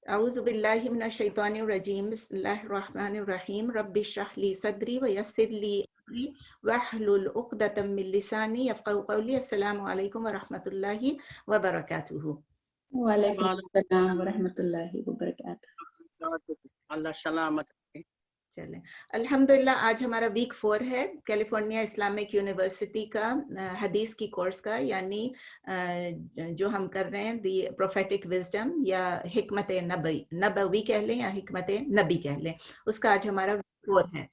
اعوذ باللہ من الشیطان الرجیم بسم اللہ الرحمن الرحیم رب اشرح لی صدری ویسر لی امری واحلل عقدۃ من لسانی یفقہوا قولی. السلام علیکم ورحمۃ اللہ وبرکاتہ. وعلیکم السلام ورحمۃ اللہ وبرکاتہ. اللہ سلامت. چلیں الحمدللہ آج ہمارا ویک 4 ہے کیلیفورنیا اسلامک یونیورسٹی کا حدیث کی کورس کا، یعنی جو ہم کر رہے ہیں دی پروفیٹک وزڈم یا حکمت نبوی کہہ لیں یا حکمت نبی کہہ لیں، اس کا آج ہمارا ویک 4 ہے.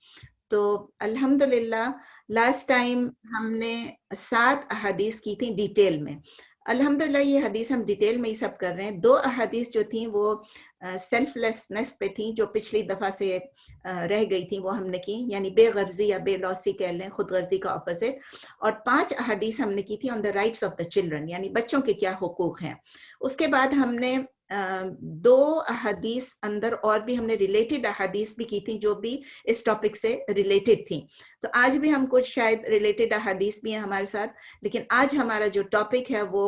تو الحمدللہ لاسٹ ٹائم ہم نے 7 احادیث کی تھیں ڈیٹیل میں. الحمدللہ یہ حدیث ہم ڈیٹیل میں ہی سب کر رہے ہیں. 2 احادیث جو تھیں وہ سیلف لیسنس پہ تھیں، جو پچھلی دفعہ سے رہ گئی تھیں وہ ہم نے کی، یعنی بے غرضی یا بے لوسی کہہ لیں، خود غرضی کا اپوزٹ. اور 5 احادیث ہم نے کی تھی on the rights of the children, یعنی بچوں کے کیا حقوق ہیں. اس کے بعد ہم نے 2 احادیث اندر اور بھی ہم نے ریلیٹڈ احادیث بھی کی تھیں جو بھی اس ٹاپک سے ریلیٹڈ تھیں. تو آج بھی ہم کچھ شاید ریلیٹڈ احادیث بھی ہیں ہمارے ساتھ، لیکن آج ہمارا جو ٹاپک ہے وہ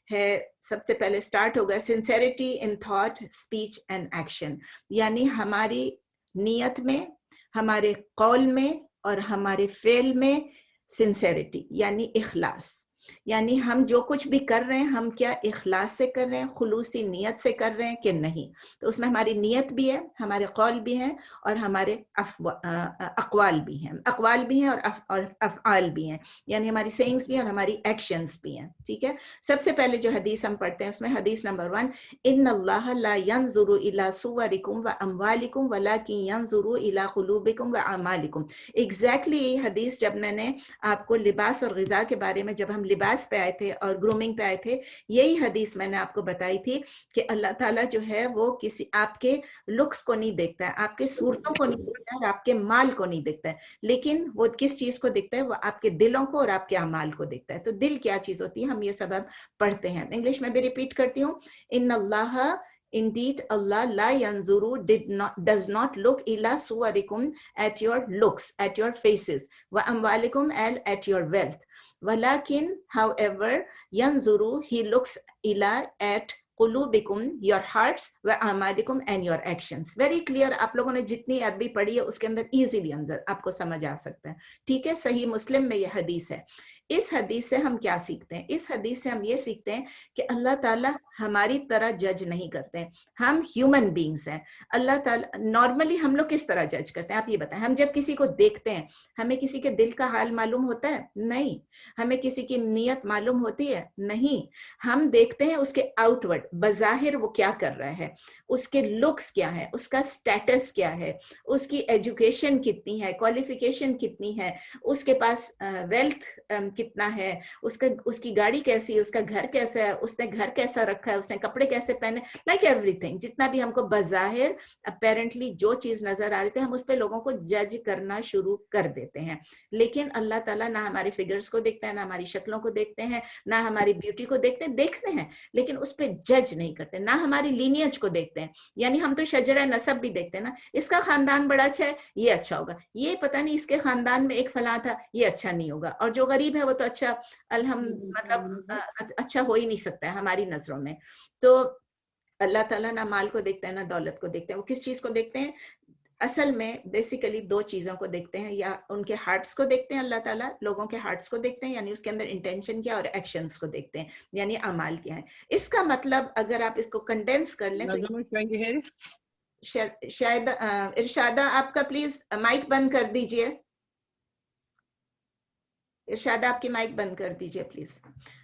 ہے، سب سے پہلے سٹارٹ ہوگا sincerity in thought speech and action, یعنی ہماری نیت میں، ہمارے قول میں اور ہمارے فعل میں سنسیریٹی یعنی اخلاص. یعنی ہم جو کچھ بھی کر رہے ہیں ہم کیا اخلاص سے کر رہے ہیں، خلوصی نیت سے کر رہے ہیں کہ نہیں. تو اس میں ہماری نیت بھی ہے، ہمارے قول بھی ہیں اور ہمارے اقوال بھی ہیں اور افعال بھی ہیں، یعنی ہماری سینگز بھی ہیں اور ہماری ایکشنز بھی ہیں. ٹھیک ہے. سب سے پہلے جو حدیث ہم پڑھتے ہیں اس میں حدیث نمبر 1، ان اللہ لا ينظر الى صورکم واموالکم ولکن ينظر الى قلوبکم واعمالکم. ایگزیکٹلی یہ حدیث جب میں نے آپ کو لباس اور غذا کے بارے میں، جب ہم لباس پہ آئے تھے اور گرومنگ پہ آئے تھے، یہی حدیث میں نے آپ کو بتائی تھی کہ اللہ تعالیٰ جو ہے وہ کسی آپ کے لکس کو نہیں دیکھتا ہے، آپ کے صورتوں کو نہیں دیکھتا ہے اور آپ کے مال کو نہیں دیکھتا ہے، لیکن وہ کس چیز کو دیکھتا ہے؟ وہ آپ کے دلوں کو اور آپ کے اعمال کو دیکھتا ہے. تو دل کیا چیز ہوتی ہے ہم یہ سب اب پڑھتے ہیں. انگلش میں بھی ریپیٹ کرتی ہوں، ان اللہ indeed Allah la yanzuru does not look ila suwarikum at your looks, at your faces, wa amwalikum and at your wealth, walakin however yanzuru he looks ila at قلوبکم your hearts وَأَعْمَالِكُمْ and your actions. Very clear. آپ لوگوں نے جتنی عربی پڑھی ہے اس کے اندر easily انظر آپ کو سمجھ آ سکتا ہے. ٹھیک ہے. صحیح مسلم میں یہ حدیث ہے. اس حدیث سے ہم کیا سیکھتے ہیں؟ اس حدیث سے ہم یہ سیکھتے ہیں کہ اللہ تعالیٰ ہماری طرح جج نہیں کرتے ہیں. ہم ہیومن بینگز ہیں. اللہ تعالیٰ نارملی ہم لوگ کس طرح جج کرتے ہیں آپ یہ بتائیں. ہم جب کسی کو دیکھتے ہیں ہمیں کسی کے دل کا حال معلوم ہوتا ہے؟ نہیں. ہمیں کسی کی نیت معلوم ہوتی ہے؟ نہیں. ہم دیکھتے ہیں اس کے آؤٹ ورڈ، بظاہر وہ کیا کر رہا ہے، اس کے لکس کیا ہے، اس کا سٹیٹس کیا ہے، اس کی ایجوکیشن کتنی ہے، کوالیفیکیشن کتنی ہے، اس کے پاس ویلتھ کتنا ہے، اس کی گاڑی کیسی ہے، اس کا گھر کیسا ہے، اس نے گھر کیسا رکھا ہے، اس نے کپڑے کیسے پہنے، لائک ایوری تھنگ. جتنا بھی ہم کو بظاہر اپیرنٹلی جو چیز نظر آ رہی تھی ہم اس پہ لوگوں کو جج کرنا شروع کر دیتے ہیں. لیکن اللہ تعالیٰ نہ ہمارے فگرز کو دیکھتا ہے، نہ ہماری شکلوں کو دیکھتے ہیں، نہ ہماری بیوٹی کو دیکھتے ہیں لیکن اس پہ جج نہیں کرتے، نہ ہماری لینیج کو دیکھتے ہیں. یعنی ہم تو شجرہ نسب بھی دیکھتے ہیں نا، اس کا خاندان بڑا اچھا ہے یہ اچھا ہوگا، یہ پتہ نہیں اس کے خاندان میں ایک فلاں تھا یہ اچھا نہیں ہوگا، اور جو غریب ہے وہ تو اچھا مطلب اچھا ہو ہی نہیں سکتا ہے ہماری نظروں میں. تو اللہ تعالیٰ نہ مال کو دیکھتا ہے نہ دولت کو دیکھتے ہیں. وہ کس چیز کو دیکھتے ہیں؟ اصل میں بیسیکلی 2 چیزوں کو دیکھتے ہیں، یا ان کے ہارٹس کو دیکھتے ہیں. اللہ تعالیٰ لوگوں کے ہارٹس کو دیکھتے ہیں، یعنی اس کے اندر انٹینشن کیا، اور ایکشنز کو دیکھتے ہیں یعنی اعمال کیا ہے. اس کا مطلب اگر آپ اس کو کنڈینس کر لیں تو شاید ارشادہ آپ کا پلیز مائک بند کر دیجئے. ارشادہ آپ کی مائک بند کر دیجئے پلیز.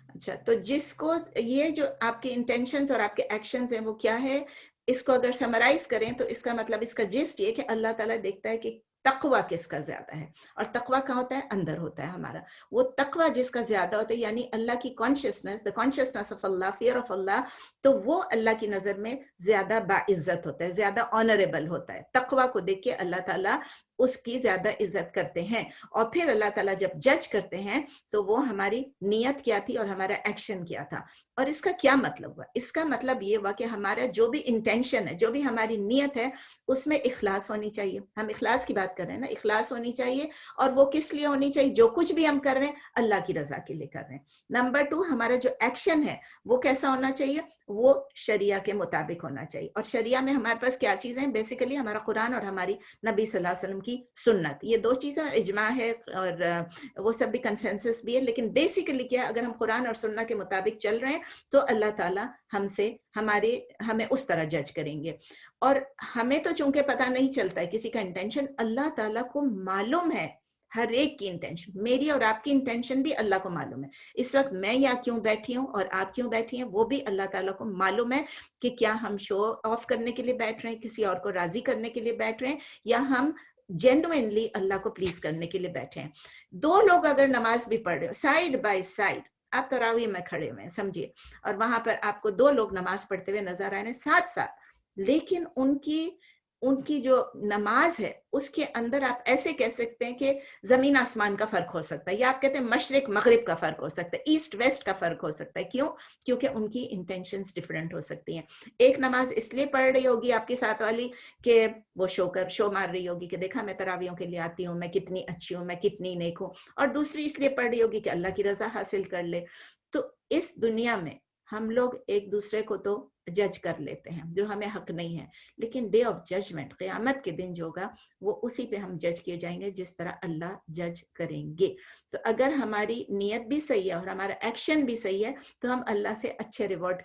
اچھا، تو جس کو یہ جو آپ کے انٹینشنز اور آپ کے ایکشنز ہیں وہ کیا ہے، اس کو اگر سمرائز کریں تو اس کا مطلب، اس کا جسٹ یہ کہ اللہ تعالیٰ دیکھتا ہے کہ تقویٰ کس کا زیادہ ہے. اور تقویٰ کہاں ہوتا ہے؟ اندر ہوتا ہے ہمارا. وہ تقویٰ جس کا زیادہ ہوتا ہے یعنی اللہ کی consciousness, the consciousness of Allah, fear of Allah، تو وہ اللہ کی نظر میں زیادہ باعزت ہوتا ہے، زیادہ آنریبل ہوتا ہے. تقویٰ کو دیکھ کے اللہ تعالیٰ اس کی زیادہ عزت کرتے ہیں. اور پھر اللہ تعالیٰ جب جج کرتے ہیں تو وہ ہماری نیت کیا تھی اور ہمارا ایکشن کیا تھا. اور اس کا کیا مطلب ہوا؟ اس کا مطلب یہ ہوا کہ ہمارا جو بھی انٹینشن ہے, جو بھی ہماری نیت ہے, اس میں اخلاص ہونی چاہیے. ہم اخلاص کی بات کر رہے ہیں نا, اخلاص ہونی چاہیے. اور وہ کس لیے ہونی چاہیے؟ جو کچھ بھی ہم کر رہے ہیں اللہ کی رضا کے لیے کر رہے ہیں. نمبر 2, ہمارا جو ایکشن ہے وہ کیسا ہونا چاہیے؟ وہ شریعہ کے مطابق ہونا چاہیے. اور شریعہ میں ہمارے پاس کیا چیزیں ہیں؟ بیسیکلی ہمارا قرآن اور ہماری نبی صلی اللہ علیہ وسلم کی سنت. یہ 2 چیزیں, اجماع ہے اور وہ سب بھی کنسنسس بھی ہے. لیکن بیسیکلی کیا, اگر ہم قرآن اور سنت کے مطابق چل رہے ہیں تو اللہ تعالیٰ ہمیں اس طرح جج کریں گے. اور ہمیں تو چونکہ پتہ نہیں چلتا ہے کسی کا انٹینشن, اللہ تعالیٰ کو معلوم ہے ہر ایک کی انٹینشن. میری اور آپ کی انٹینشن بھی اللہ کو معلوم ہے. اس وقت میں یا کیوں بیٹھی ہوں اور آپ کیوں بیٹھی ہیں وہ بھی اللہ تعالیٰ کو معلوم ہے کہ کیا ہم شو آف کرنے کے لیے بیٹھ رہے ہیں, کسی اور کو راضی کرنے کے لیے بیٹھ رہے ہیں, یا ہم جینوئنلی اللہ کو پلیز کرنے کے لیے بیٹھے ہیں. 2 لوگ اگر نماز بھی پڑھ رہے ہو سائیڈ بائی سائیڈ, آپ تراویح میں کھڑے ہوئے ہیں سمجھیے, اور وہاں پر آپ کو 2 لوگ نماز پڑھتے ہوئے نظر آ رہے ہیں ساتھ ساتھ, لیکن ان کی جو نماز ہے اس کے اندر آپ ایسے کہہ سکتے ہیں کہ زمین آسمان کا فرق ہو سکتا ہے, یا آپ کہتے ہیں مشرق مغرب کا فرق ہو سکتا ہے, ایسٹ ویسٹ کا فرق ہو سکتا ہے. کیوں؟ کیونکہ ان کی انٹینشنز ڈیفرنٹ ہو سکتی ہیں. ایک نماز اس لیے پڑھ رہی ہوگی آپ کے ساتھ والی کہ وہ شو مار رہی ہوگی کہ دیکھا میں تراویحوں کے لیے آتی ہوں, میں کتنی اچھی ہوں, میں کتنی نیک ہوں, اور دوسری اس لیے پڑھ رہی ہوگی کہ اللہ کی رضا حاصل کر لے. تو اس دنیا میں ہم لوگ ایک دوسرے کو تو جج کر لیتے ہیں جو ہمیں حق نہیں ہے, لیکن ڈے آف ججمنٹ, قیامت کے دن جو ہوگا وہ اسی پہ ہم جج کیے جائیں گے جس طرح اللہ جج کریں گے. تو اگر ہماری نیت بھی صحیح ہے اور ہمارا ایکشن بھی صحیح ہے تو ہم اللہ سے اچھا ریوارڈ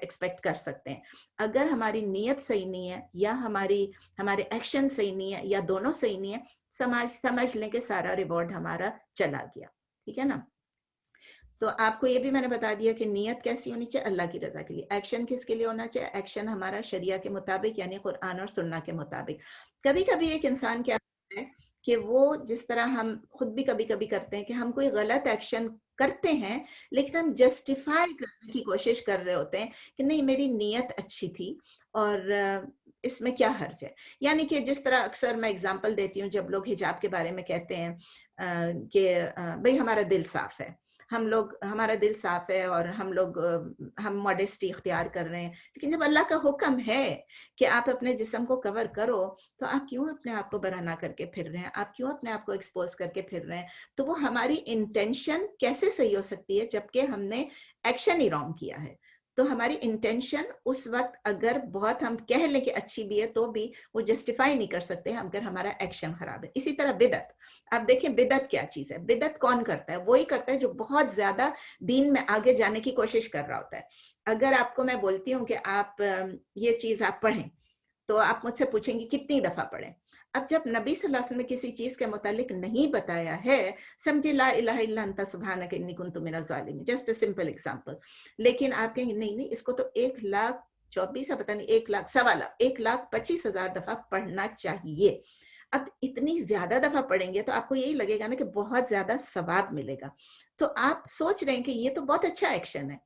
ایکسپیکٹ کر سکتے ہیں. اگر ہماری نیت صحیح نہیں ہے یا ہمارے ایکشن صحیح نہیں ہے یا دونوں صحیح نہیں ہے, سمجھ لیں کہ سارا ریوارڈ ہمارا چلا گیا. ٹھیک ہے نا. تو آپ کو یہ بھی میں نے بتا دیا کہ نیت کیسی ہونی چاہیے, اللہ کی رضا کے لیے. ایکشن کس کے لیے ہونا چاہیے؟ ایکشن ہمارا شریعہ کے مطابق یعنی قرآن اور سنت کے مطابق. کبھی کبھی ایک انسان کیا ہے کہ وہ جس طرح ہم خود بھی کبھی کبھی کرتے ہیں کہ ہم کوئی غلط ایکشن کرتے ہیں لیکن ہم جسٹیفائی کرنے کی کوشش کر رہے ہوتے ہیں کہ نہیں میری نیت اچھی تھی اور اس میں کیا حرج ہے. یعنی کہ جس طرح اکثر میں اگزامپل دیتی ہوں جب لوگ حجاب کے بارے میں کہتے ہیں کہ بھئی ہمارا دل صاف ہے, ہمارا دل صاف ہے اور ہم ماڈیسٹی اختیار کر رہے ہیں, لیکن جب اللہ کا حکم ہے کہ آپ اپنے جسم کو کور کرو تو آپ کیوں اپنے آپ کو برہنہ کر کے پھر رہے ہیں, آپ کیوں اپنے آپ کو ایکسپوز کر کے پھر رہے ہیں. تو وہ ہماری انٹینشن کیسے صحیح ہو سکتی ہے جبکہ ہم نے ایکشن ہی رانگ کیا ہے. تو ہماری انٹینشن اس وقت اگر بہت ہم کہہ لیں کہ اچھی بھی ہے تو بھی وہ جسٹیفائی نہیں کر سکتے اگر ہمارا ایکشن خراب ہے. اسی طرح بدعت, آپ دیکھیں بدعت کیا چیز ہے. بدعت کون کرتا ہے؟ وہی کرتا ہے جو بہت زیادہ دین میں آگے جانے کی کوشش کر رہا ہوتا ہے. اگر آپ کو میں بولتی ہوں کہ آپ یہ چیز آپ پڑھیں تو آپ مجھ سے پوچھیں گی کتنی دفعہ پڑھیں. اب جب نبی صلی اللہ علیہ وسلم نے کسی چیز کے متعلق نہیں بتایا ہے, سمجھے لا الہ الا انت سبحانک انی کنت من الظالمین, جسٹ اے سمپل ایگزامپل, لیکن آپ کہیں گے نہیں اس کو تو 1,24,000 پتہ نہیں 1,25,000 دفعہ پڑھنا چاہیے. اب اتنی زیادہ دفعہ پڑھیں گے تو آپ کو یہی لگے گا نا کہ بہت زیادہ ثواب ملے گا. تو آپ سوچ رہے ہیں کہ یہ تو بہت اچھا ایکشن ہے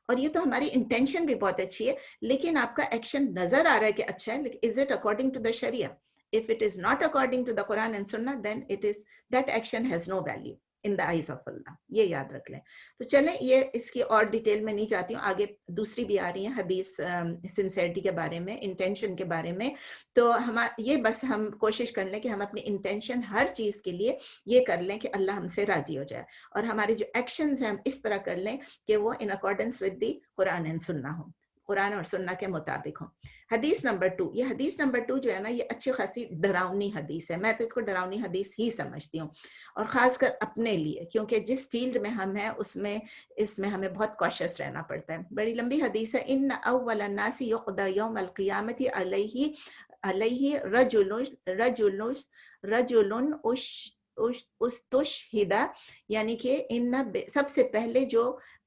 اور یہ تو ہماری انٹینشن بھی بہت اچھی ہے, لیکن آپ کا ایکشن نظر آ رہا ہے کہ اچھا ہے, لیکن is it according to the Sharia? If it is not according to the Quran and Sunnah, then that action has no value in the eyes of Allah. یہ یاد رکھ لیں. تو چلیں یہ اس کی اور ڈیٹیل میں نہیں جاتی ہوں, آگے دوسری بھی آ رہی ہیں حدیث سنسیئرٹی کے بارے میں, انٹینشن کے بارے میں. تو یہ بس ہم کوشش کر لیں کہ ہم اپنی انٹینشن ہر چیز کے لیے یہ کر لیں کہ اللہ ہم سے راضی ہو جائے, اور ہمارے جو ایکشنز ہیں ہم اس طرح کر لیں کہ وہ in accordance with the Quran and سنہ ہوں, قرآن اور سنہ کے مطابق ہوں. حدیث نمبر 2, یہ حدیث نمبر 2 جو ہے نا یہ اچھی خاصی ڈراؤنی حدیث ہے. میں تو اس کو ڈراؤنی حدیث ہی سمجھتی ہوں, اور خاص کر اپنے لیے, کیونکہ جس فیلڈ میں ہم ہیں اس میں ہمیں بہت کوشش رہنا پڑتا ہے. بڑی لمبی حدیث ہے. ان اول الناس یقضى یوم القیامت علیہ رجل استشہد, یعنی کہ سب سے پہلے جو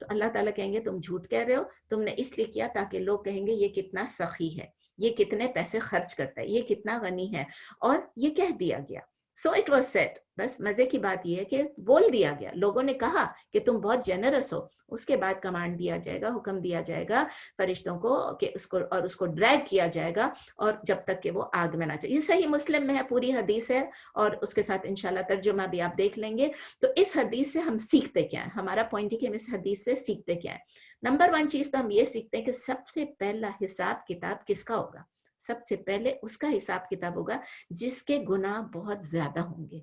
تو اللہ تعالیٰ کہیں گے تم جھوٹ کہہ رہے ہو, تم نے اس لیے کیا تاکہ لوگ کہیں گے یہ کتنا سخی ہے, یہ کتنے پیسے خرچ کرتا ہے, یہ کتنا غنی ہے, اور یہ کہہ دیا گیا. So it was set. بس مزے کی بات یہ ہے کہ بول دیا گیا, لوگوں نے کہا کہ تم بہت جنرس ہو. اس کے بعد کمانڈ دیا جائے گا, حکم دیا جائے گا فرشتوں کو کہ اس کو ڈریگ کیا جائے گا, اور جب تک کہ وہ آگ میں نہ چلے. یہ صحیح مسلم میں ہے, پوری حدیث ہے, اور اس کے ساتھ انشاءاللہ ترجمہ بھی آپ دیکھ لیں گے. تو اس حدیث سے ہم سیکھتے کیا ہیں؟ ہمارا پوائنٹ ہے کہ ہم اس حدیث سے سیکھتے کیا ہیں. نمبر 1 چیز تو ہم یہ سیکھتے ہیں کہ سب سے پہلا حساب کتاب کس کا ہوگا؟ سب سے پہلے اس کا حساب کتاب ہوگا جس کے گناہ بہت زیادہ ہوں گے,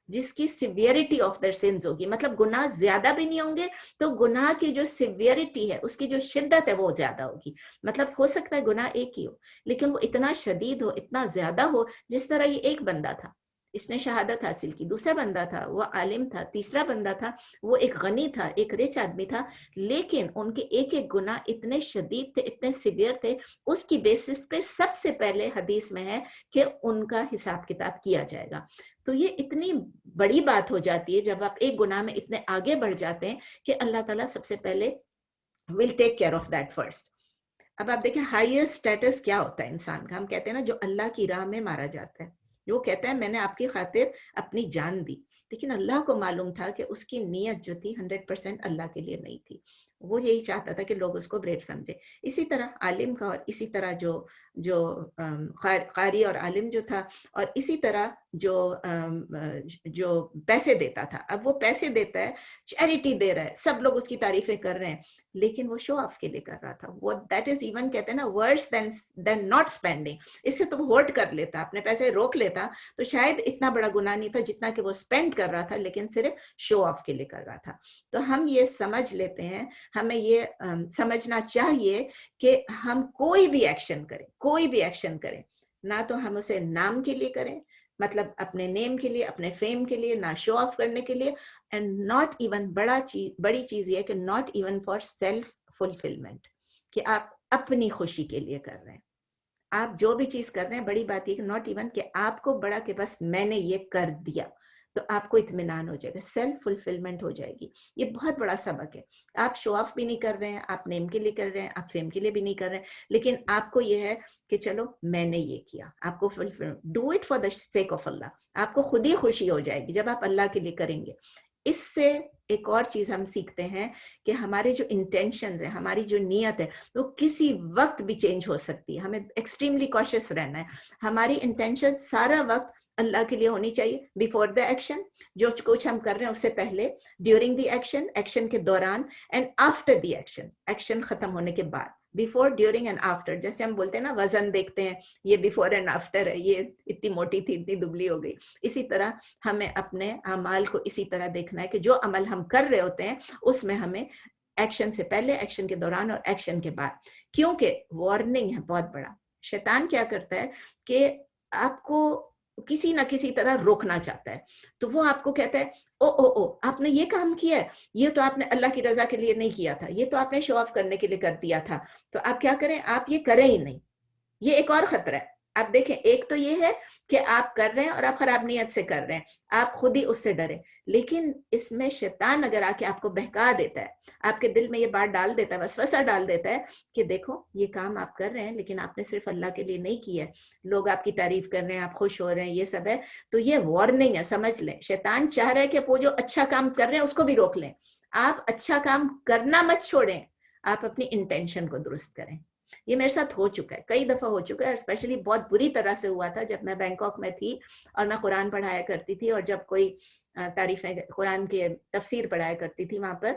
جس کی سیویرٹی آف در سنز ہوگی. مطلب گناہ زیادہ بھی نہیں ہوں گے تو گناہ کی جو سیویرٹی ہے, اس کی جو شدت ہے وہ زیادہ ہوگی. مطلب ہو سکتا ہے گناہ ایک ہی ہو, لیکن وہ اتنا شدید ہو, اتنا زیادہ ہو. جس طرح یہ ایک بندہ تھا, اس نے شہادت حاصل کی, دوسرا بندہ تھا وہ عالم تھا, تیسرا بندہ تھا وہ ایک غنی تھا, ایک رچ آدمی تھا, لیکن ان کے ایک ایک گناہ اتنے شدید تھے, اتنے سیویئر تھے. اس کی بیسس پہ سب سے پہلے حدیث میں ہے کہ ان کا حساب کتاب کیا جائے گا. تو یہ اتنی بڑی بات ہو جاتی ہے جب آپ ایک گناہ میں اتنے آگے بڑھ جاتے ہیں کہ اللہ تعالیٰ سب سے پہلے will take care of that first. اب آپ دیکھیں ہائر سٹیٹس کیا ہوتا ہے انسان کا. ہم کہتے ہیں نا جو اللہ کی راہ میں مارا جاتا ہے, وہ کہتا ہے میں نے آپ کی خاطر اپنی جان دی, لیکن اللہ کو معلوم تھا کہ اس کی نیت جو تھی 100% اللہ کے لیے نہیں تھی. وہ یہی چاہتا تھا کہ لوگ اس کو بریو سمجھے. اسی طرح عالم کا, اور اسی طرح جو قاری اور عالم جو تھا, اور اسی طرح جو پیسے دیتا تھا. اب وہ پیسے دیتا ہے, چیریٹی دے رہا ہے, سب لوگ اس کی تعریفیں کر رہے ہیں, لیکن وہ شو آف کے لیے کر رہا تھا. وہ دیٹ از ایون کہتے ہیں نا ورس دین ناٹ اسپینڈنگ. اس سے تو وہ ہوٹ کر لیتا, اپنے پیسے روک لیتا, تو شاید اتنا بڑا گناہ نہیں تھا جتنا کہ وہ اسپینڈ کر رہا تھا, لیکن صرف شو آف کے لیے کر رہا تھا. تو ہم یہ سمجھ لیتے ہیں, ہمیں یہ سمجھنا چاہیے کہ ہم کوئی بھی ایکشن کریں, نہ تو ہم اسے نام کے لیے کریں, مطلب اپنے نیم کے لیے, اپنے فیم کے لیے, نہ شو آف کرنے کے لیے, اینڈ ناٹ ایون بڑی چیز یہ ہے کہ not even for self fulfilment, کہ آپ اپنی خوشی کے لیے کر رہے ہیں. آپ جو بھی چیز کر رہے ہیں, بڑی بات یہ کہ ناٹ ایون کہ آپ کو بڑا کہ بس میں نے یہ کر دیا, تو آپ کو اطمینان ہو جائے گا, سیلف فلفلمنٹ ہو جائے گی. یہ بہت بڑا سبق ہے. آپ شو آف بھی نہیں کر رہے ہیں, آپ نیم کے لیے کر رہے ہیں, آپ فیم کے لیے بھی نہیں کر رہے ہیں, لیکن آپ کو یہ ہے کہ چلو میں نے یہ کیا. آپ کو do it for the sake of اللہ. آپ کو خود ہی خوشی ہو جائے گی جب آپ اللہ کے لیے کریں گے. اس سے ایک اور چیز ہم سیکھتے ہیں کہ ہمارے جو انٹینشنز ہیں, ہماری جو نیت ہے, وہ کسی وقت بھی چینج ہو سکتی ہے. ہمیں ایکسٹریملی کوشش رہنا ہے. ہماری انٹینشن سارا وقت اللہ کے لیے ہونی چاہیے. بیفور دا ایکشن, جو کچھ ہم کر رہے ہیں اس سے پہلے, ڈیورنگ دی ایکشن, ایکشن کے دوران, and after the action, action ختم ہونے کے بعد. Before, during and after. جیسے ہم بولتے ہیں نا وزن دیکھتے ہیں, یہ بیفور اینڈ آفٹر ہے, یہ اتنی موٹی تھی, اتنی دبلی ہو گئی. اسی طرح ہمیں اپنے اعمال کو اسی طرح دیکھنا ہے کہ جو عمل ہم کر رہے ہوتے ہیں اس میں ہمیں ایکشن سے پہلے, ایکشن کے دوران, اور ایکشن کے بعد. کیونکہ وارننگ ہے بہت بڑا. شیطان کیا کرتا ہے کہ آپ کو کسی نہ کسی طرح روکنا چاہتا ہے. تو وہ آپ کو کہتا ہے او آپ نے یہ کام کیا ہے, یہ تو آپ نے اللہ کی رضا کے لیے نہیں کیا تھا, یہ تو آپ نے شو آف کرنے کے لیے کر دیا تھا. تو آپ کیا کریں, آپ یہ کریں ہی نہیں. یہ ایک اور خطرہ ہے. آپ دیکھیں, ایک تو یہ ہے کہ آپ کر رہے ہیں اور آپ خراب نیت سے کر رہے ہیں, آپ خود ہی اس سے ڈریں. لیکن اس میں شیطان اگر آ کے آپ کو بہکا دیتا ہے, آپ کے دل میں یہ بات ڈال دیتا ہے, وسوسہ ڈال دیتا ہے کہ دیکھو یہ کام آپ کر رہے ہیں لیکن آپ نے صرف اللہ کے لیے نہیں کیا ہے, لوگ آپ کی تعریف کر رہے ہیں, آپ خوش ہو رہے ہیں, یہ سب ہے, تو یہ وارننگ ہے, سمجھ لیں. شیطان چاہ رہا ہے کہ وہ جو اچھا کام کر رہے ہیں اس کو بھی روک لیں. آپ اچھا کام کرنا مت چھوڑیں, آپ اپنی انٹینشن کو درست کریں. یہ میرے ساتھ ہو چکا ہے, کئی دفعہ ہو چکا ہے, اسپیشلی بہت بری طرح سے ہوا تھا جب میں بینکاک میں تھی اور میں قرآن پڑھایا کرتی تھی, اور جب کوئی تعریفیں قرآن کی تفسیر پڑھایا کرتی تھی وہاں پر,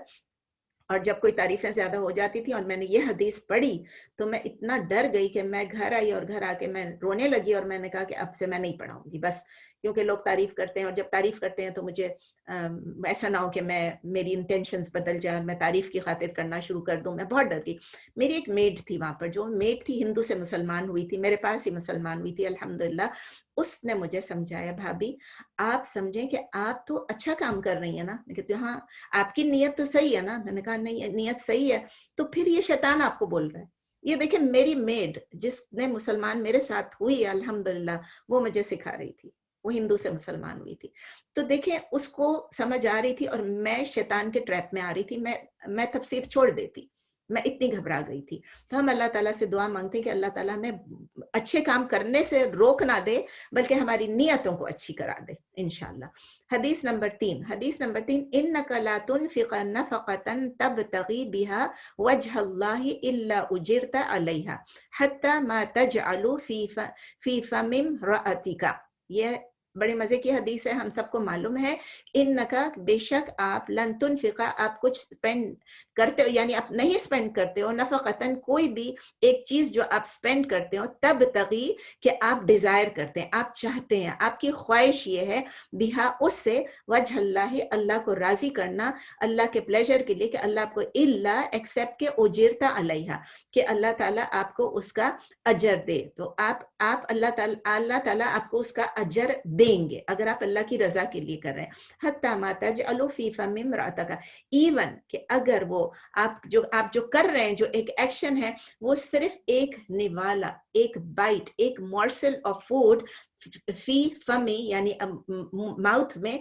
اور جب کوئی تعریفیں زیادہ ہو جاتی تھی اور میں نے یہ حدیث پڑھی تو میں اتنا ڈر گئی کہ میں گھر آئی, اور گھر آ کے میں رونے لگی, اور میں نے کہا کہ اب سے میں نہیں پڑھاؤں گی بس, کیونکہ لوگ تعریف کرتے ہیں, اور جب تعریف کرتے ہیں تو مجھے ایسا نہ ہو کہ میری انٹینشنز بدل جائے, میں تعریف کی خاطر کرنا شروع کر دوں. میں بہت ڈر گئی. میری ایک میڈ تھی وہاں پر, جو میڈ تھی ہندو سے مسلمان ہوئی تھی, میرے پاس ہی مسلمان ہوئی تھی الحمدللہ. اس نے مجھے سمجھایا, بھابھی آپ سمجھیں کہ آپ تو اچھا کام کر رہی ہیں نا. میں کہتی ہوں ہاں, آپ کی نیت تو صحیح ہے نا. میں نے کہا نہیں, نیت صحیح ہے, تو پھر یہ شیطان آپ کو بول رہا ہے. یہ دیکھیں میری میڈ جس نے مسلمان میرے ساتھ ہوئی الحمدللہ, وہ مجھے سکھا رہی تھی, وہ ہندو سے مسلمان ہوئی تھی. تو دیکھیں اس کو سمجھ آ رہی تھی اور میں شیطان کے ٹریپ میں آ رہی تھی, میں تفسیر چھوڑ دیتی, میں اتنی گھبرا گئی تھی. تو ہم اللہ تعالیٰ سے دعا مانگتے ہیں کہ اللہ تعالیٰ ہمیں اچھے کام کرنے سے روک نہ دے بلکہ ہماری نیتوں کو اچھی کرا دے انشاءاللہ. حدیث نمبر 3, انک لا تنفق نفقۃ تبتغی بها وجہ اللہ الا اجرت علیہا حتی ما تجعل فی فم امرأتک. یہ بڑے مزے کی حدیث ہے, ہم سب کو معلوم ہے. انکا بے شک آپ, لن تنفقا آپ کچھ سپینڈ کرتے ہو, یعنی آپ نہیں سپینڈ کرتے ہو, نفقتاً کوئی بھی ایک چیز جو آپ سپینڈ کرتے ہو, تب تغی کہ آپ ڈیزائر کرتے ہیں, آپ چاہتے ہیں, آپ کی خواہش یہ ہے, بہا اس سے, وجہ اللہ اللہ کو راضی کرنا, اللہ کے پلیجر کے لیے, کہ اللہ آپ کو الا ایکسیپٹ کے اجرتا علیہا, کہ اللہ تعالیٰ آپ کو اس کا اجر دے. تو آپ اللہ تعالیٰ آپ کو اس کا اجر دیں گے اگر آپ اللہ کی رضا کے لیے کر رہے ہیں. حتی ما تجعل فی فم امرأتک, ایون کہ اگر وہ آپ جو کر رہے ہیں, جو ایک ایکشن ہے, وہ صرف ایک نوالا, ایک بائٹ, ایک مورسل آف فوڈ فی فمی یعنی ماؤتھ میں,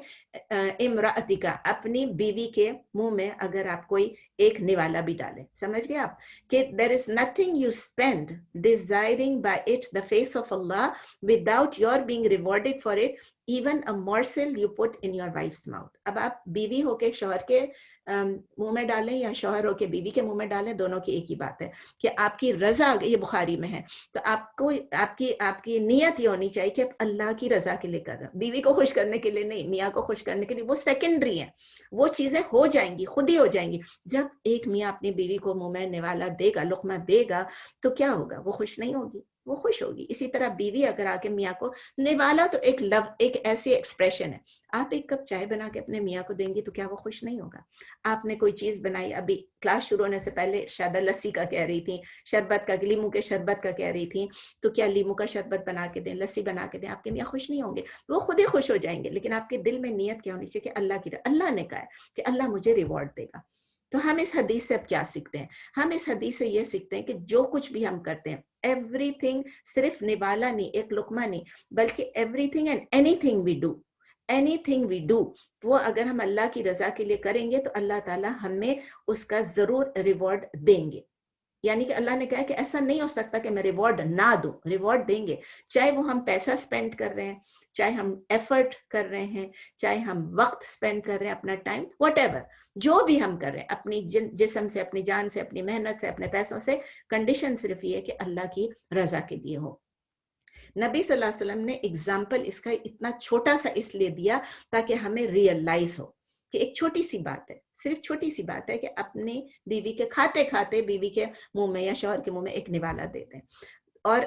امرأتک اپنی بیوی کے منہ میں اگر آپ کوئی ایک نوالا بھی ڈالیں. سمجھ گئے آپ کہ there is nothing you spend desiring by it the face of Allah without your being rewarded for it, even a morsel you put in your wife's mouth. اب آپ بیوی ہو کے شوہر کے منہ میں ڈالیں یا شوہر ہو کے بیوی کے منہ میں ڈالیں, دونوں کی ایک ہی بات ہے کہ آپ کی رضا, یہ بخاری میں ہے, تو آپ کو آپ کی نیت یہ ہونی چاہیے کہ آپ اللہ کی رضا کے لیے کر رہے ہیں, بیوی کو خوش کرنے کے لیے نہیں, میاں کو خوش کرنے کے لیے. وہ سیکنڈری ہیں, وہ چیزیں ہو جائیں گی, خود ہی ہو جائیں گی. جب ایک میاں اپنی بیوی کو منہ میں نوالا دے گا, لقمہ دے گا, تو کیا ہوگا, وہ خوش نہیں ہوگی, وہ خوش ہوگی. اسی طرح بیوی اگر آ کے میاں کو نوالا, تو ایک لو, ایک ایسی ایکسپریشن ہے. آپ ایک کپ چائے بنا کے اپنے میاں کو دیں گی تو کیا وہ خوش نہیں ہوگا؟ آپ نے کوئی چیز بنائی, ابھی کلاس شروع ہونے سے پہلے شاید لسی کا کہہ رہی تھی, شربت کا, لیمو کے شربت کا کہہ رہی تھی, تو کیا لیمو کا شربت بنا کے دیں, لسی بنا کے دیں, آپ کے میاں خوش نہیں ہوں گے؟ وہ خود ہی خوش ہو جائیں گے. لیکن آپ کے دل میں نیت کیا ہونی چاہیے کہ اللہ نے کہا ہے کہ اللہ مجھے ریوارڈ دے گا. تو ہم اس حدیث سے اب کیا سیکھتے ہیں؟ ہم اس حدیث سے یہ سیکھتے ہیں کہ جو کچھ بھی ہم کرتے ہیں, ایوری تھنگ, صرف نوالا نہیں, ایک لقمہ نہیں, بلکہ everything and anything we do, وہ اگر ہم اللہ کی رضا کے لیے کریں گے تو اللہ تعالیٰ ہمیں اس کا ضرور ریوارڈ دیں گے. یعنی کہ اللہ نے کہا کہ ایسا نہیں ہو سکتا کہ میں ریوارڈ نہ دوں, ریوارڈ دیں گے. چاہے وہ ہم پیسہ سپینڈ کر رہے ہیں, چاہے ہم ایفرٹ کر رہے ہیں, چاہے ہم وقت سپینڈ کر رہے ہیں, اپنا ٹائم, واٹ ایور, جو بھی ہم کر رہے ہیں, اپنی جسم سے, اپنی جان سے, اپنی محنت سے, اپنے پیسوں سے, کنڈیشن صرف یہ ہے کہ اللہ کی رضا کے لیے ہو. نبی صلی اللہ علیہ وسلم نے اگزامپل اس کا اتنا چھوٹا سا اس لیے دیا تاکہ ہمیں ریئلائز ہو کہ ایک چھوٹی سی بات ہے, صرف چھوٹی سی بات ہے کہ اپنی بیوی کے کھاتے کھاتے بیوی کے منہ میں یا شوہر کے منہ میں ایک نوالا دیتے ہیں. اور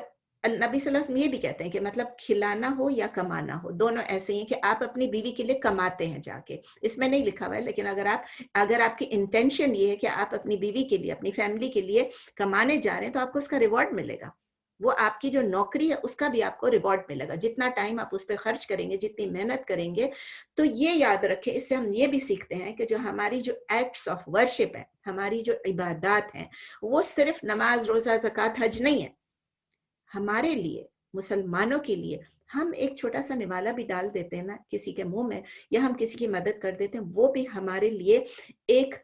نبی صلی اللہ علیہ وسلم یہ بھی کہتے ہیں کہ مطلب کھلانا ہو یا کمانا ہو, دونوں ایسے ہیں کہ آپ اپنی بیوی کے لیے کماتے ہیں جا کے, اس میں نہیں لکھا ہوا ہے, لیکن اگر آپ کی انٹینشن یہ ہے کہ آپ اپنی بیوی کے لیے, اپنی فیملی کے لیے کمانے جا رہے ہیں, تو آپ کو اس کا ریوارڈ ملے گا. وہ آپ کی جو نوکری ہے اس کا بھی آپ کو ریوارڈ ملے گا, جتنا ٹائم آپ اس پہ خرچ کریں گے, جتنی محنت کریں گے. تو یہ یاد رکھیں, اس سے ہم یہ بھی سیکھتے ہیں کہ جو ہماری جو ایکٹس آف ورشپ ہیں, ہماری جو عبادات ہیں, وہ صرف نماز, روزہ, زکوٰۃ, حج نہیں ہے. ہمارے لیے, مسلمانوں کے لیے, ہم ایک چھوٹا سا نوالا بھی ڈال دیتے ہیں نا کسی کے منہ میں, یا ہم کسی کی مدد کر دیتے ہیں, وہ بھی ہمارے لیے ایک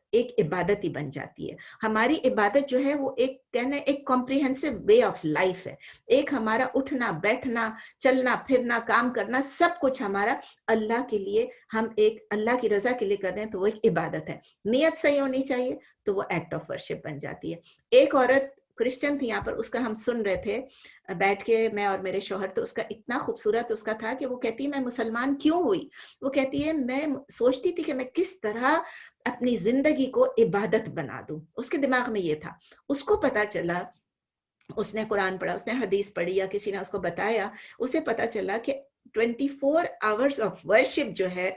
عبادت ہی بن جاتی ہے. ہماری عبادت جو ہے وہ ایک کمپریہنسو وے آف لائف ہے. ایک ہمارا اٹھنا, بیٹھنا, چلنا پھرنا, کام کرنا, سب کچھ ہمارا اللہ کے لیے, ہم ایک اللہ کی رضا کے لیے کر رہے ہیں, تو وہ ایک عبادت ہے. نیت صحیح ہونی چاہیے تو وہ ایکٹ آف ورشپ بن جاتی ہے. ایک عورت کرسچن تھی یہاں پر, اس کا ہم سن رہے تھے بیٹھ کے, میں اور میرے شوہر, تو اس کا اتنا خوبصورت اس کا تھا کہ وہ کہتی ہے میں مسلمان کیوں ہوئی. وہ کہتی ہے میں سوچتی تھی کہ میں کس طرح اپنی زندگی کو عبادت بنا دوں. اس کے دماغ میں یہ تھا. اس کو پتا چلا, اس نے قرآن پڑھا, اس نے حدیث پڑھی, یا کسی نے اس کو بتایا, اسے پتا چلا کہ 24 hours of worship جو ہے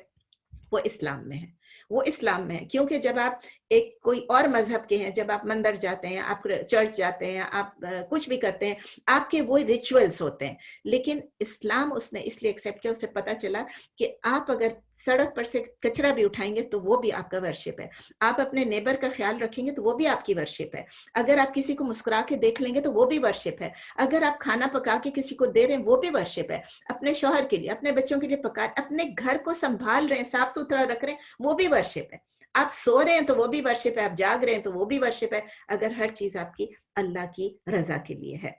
وہ اسلام میں ہے. وہ اسلام میں ہے. کیونکہ جب آپ ایک کوئی اور مذہب کے ہیں, جب آپ مندر جاتے ہیں, آپ چرچ جاتے ہیں, آپ کچھ بھی کرتے ہیں, آپ کے وہ ریچولز ہوتے ہیں. لیکن اسلام اس نے اس لیے ایکسیپٹ کیا, اسے پتا چلا کہ آپ اگر سڑک پر سے کچرا بھی اٹھائیں گے تو وہ بھی آپ کا ورشپ ہے, آپ اپنے نیبر کا خیال رکھیں گے تو وہ بھی آپ کی ورشپ ہے, اگر آپ کسی کو مسکرا کے دیکھ لیں گے تو وہ بھی ورشپ ہے, اگر آپ کھانا پکا کے کسی کو دے رہے ہیں وہ بھی ورشپ ہے, اپنے شوہر کے لیے, اپنے بچوں کے لیے پکا, اپنے گھر کو سنبھال رہے ہیں, صاف ستھرا رکھ رہے ہیں, وہ بھی ورشپ ہے. آپ سو رہے ہیں تو وہ بھی ورشپ ہے, آپ جاگ رہے ہیں تو وہ بھی ورشپ ہے, اگر ہر چیز آپ کی اللہ کی رضا کے لیے ہے.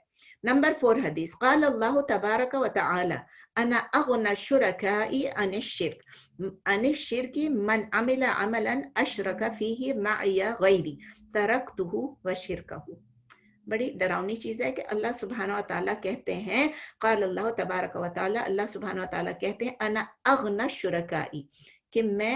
نمبر 4 حدیث, قال اللہ تبارک و تعالی انا اغنى الشركاء عن الشرك من عمل عملا اشرك فيه معي غيري تركته وشركه. بڑی ڈراؤنی چیز ہے کہ اللہ سبحانہ و تعالیٰ کہتے ہیں, قال اللہ تبارک و تعالیٰ, اللہ سبحانہ و تعالیٰ کہتے ہیں, انا اغنى الشركاء, کہ میں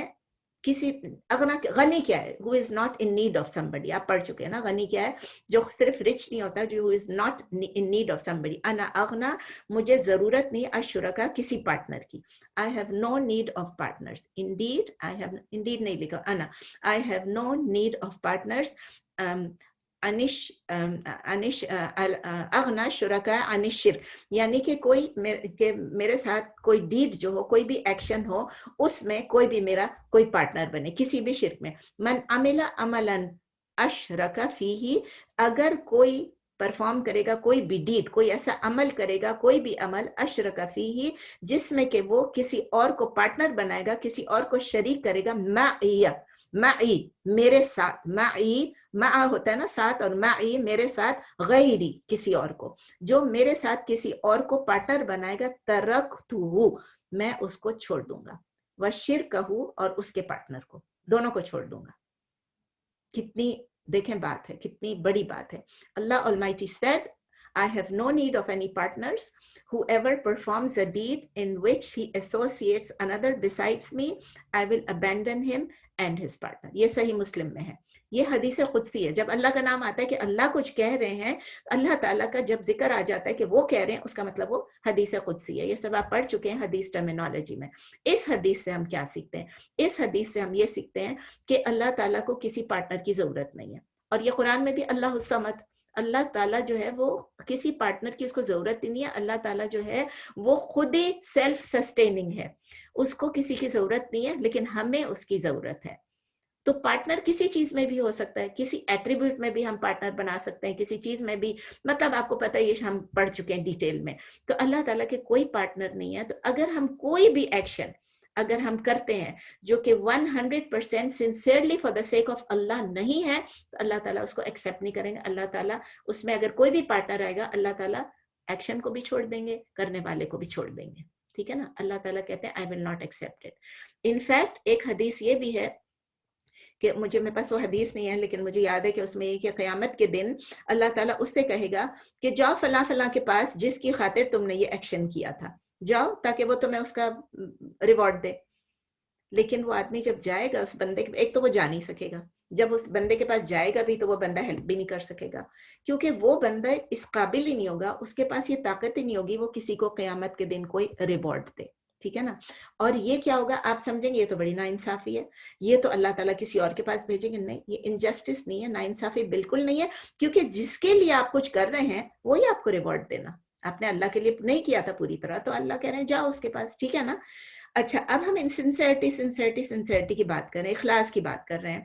کسی, غنی کیا ہے, who is not in need of somebody, آپ پڑھ چکے ہیں نا, غنی کیا ہے, جو صرف رچ نہیں ہوتا, جو who is not in need of somebody. انا اغنا, مجھے ضرورت نہیں اشرکا, کسی پارٹنر کی. I have no need of partners. Indeed, indeed نہیں لکھا, انا I have no need of partners. اغنا شرکا عن الشرک, یعنی کہ کوئی کہ میرے ساتھ کوئی ڈیڈ جو ہو, کوئی بھی ایکشن ہو, اس میں کوئی بھی میرا کوئی پارٹنر بنے کسی بھی شرک میں. من عمل عملا اشرک فیہ, اگر کوئی پرفارم کرے گا کوئی بھی ڈیڈ, کوئی ایسا عمل کرے گا, کوئی بھی عمل اشرک فیہ, جس میں کہ وہ کسی اور کو پارٹنر بنائے گا, کسی اور کو شریک کرے گا, معی میرے ساتھ, معی مع ہوتا ہے نا ساتھ, اور معی میرے ساتھ, غیری کسی اور کو, جو میرے ساتھ کسی اور کو پارٹنر بنائے گا, ترکتہ میں اس کو چھوڑ دوں گا, وشرکہ اور اس کے پارٹنر کو, دونوں کو چھوڑ دوں گا. کتنی دیکھیں بات ہے, کتنی بڑی بات ہے. اللہ Almighty said, I have no need of any partners. Whoever performs a deed in which he associates another besides me, I will abandon him and his partner. یہ صحیح مسلم میں ہے, یہ حدیث قدسی ہے. جب اللہ کا نام آتا ہے کہ اللہ کچھ کہہ رہے ہیں, اللہ تعالیٰ کا جب ذکر آ جاتا ہے کہ وہ کہہ رہے ہیں, اس کا مطلب وہ حدیث قدسی ہے. یہ سب آپ پڑھ چکے ہیں حدیث ٹرمینالوجی میں. اس حدیث سے ہم کیا سیکھتے ہیں؟ اس حدیث سے ہم یہ سیکھتے ہیں کہ اللہ تعالیٰ کو کسی پارٹنر کی ضرورت نہیں ہے. اور یہ قرآن میں بھی اللہ الصمد, اللہ تعالیٰ جو ہے وہ کسی پارٹنر کی اس کو ضرورت ہی نہیں ہے. اللہ تعالیٰ جو ہے وہ خود ہی سیلف سسٹیننگ ہے, اس کو کسی کی ضرورت نہیں ہے, لیکن ہمیں اس کی ضرورت ہے. تو پارٹنر کسی چیز میں بھی ہو سکتا ہے, کسی ایٹریبیوٹ میں بھی ہم پارٹنر بنا سکتے ہیں, کسی چیز میں بھی, مطلب آپ کو پتہ ہے یہ ہم پڑھ چکے ہیں ڈیٹیل میں. تو اللہ تعالیٰ کے کوئی پارٹنر نہیں ہے. تو اگر ہم کوئی بھی ایکشن اگر ہم کرتے ہیں جو کہ 100% sincerely for the sake of اللہ نہیں ہے, تو اللہ تعالیٰ اس کو ایکسیپٹ نہیں کریں گے. اللہ تعالیٰ اس میں اگر کوئی بھی پارٹنر آئے گا, اللہ تعالیٰ ایکشن کو بھی چھوڑ دیں گے, کرنے والے کو بھی چھوڑ دیں گے. ٹھیک ہے نا, اللہ تعالیٰ کہتے ہیں I will not accept it. In fact ایک حدیث یہ بھی ہے کہ میرے پاس وہ حدیث نہیں ہے, لیکن مجھے یاد ہے کہ اس میں یہ کہ قیامت کے دن اللہ تعالیٰ اس سے کہے گا کہ جاؤ فلاں فلاں کے پاس جس کی خاطر تم نے یہ ایکشن کیا تھا, جاؤ تاکہ وہ تمہیں اس کا ریوارڈ دے. لیکن وہ آدمی جب جائے گا اس بندے کے, ایک تو وہ جا نہیں سکے گا, جب اس بندے کے پاس جائے گا بھی تو وہ بندہ ہیلپ بھی نہیں کر سکے گا, کیونکہ وہ بندہ اس قابل ہی نہیں ہوگا, اس کے پاس یہ طاقت ہی نہیں ہوگی وہ کسی کو قیامت کے دن کوئی ریوارڈ دے. ٹھیک ہے نا. اور یہ کیا ہوگا, آپ سمجھیں گے یہ تو بڑی ناانصافی ہے, یہ تو اللہ تعالیٰ کسی اور کے پاس بھیجیں گے. نہیں, یہ انجسٹس نہیں ہے, ناانصافی بالکل نہیں ہے, کیونکہ جس کے لیے آپ کچھ کر رہے ہیں وہی آپ کو ریوارڈ دینا. آپ نے اللہ کے لیے نہیں کیا تھا پوری طرح, تو اللہ کہہ رہے ہیں جاؤ اس کے پاس. ٹھیک ہے نا. اچھا, اب ہم سنسیئرٹی کی بات کر رہے ہیں, اخلاص کی بات کر رہے ہیں,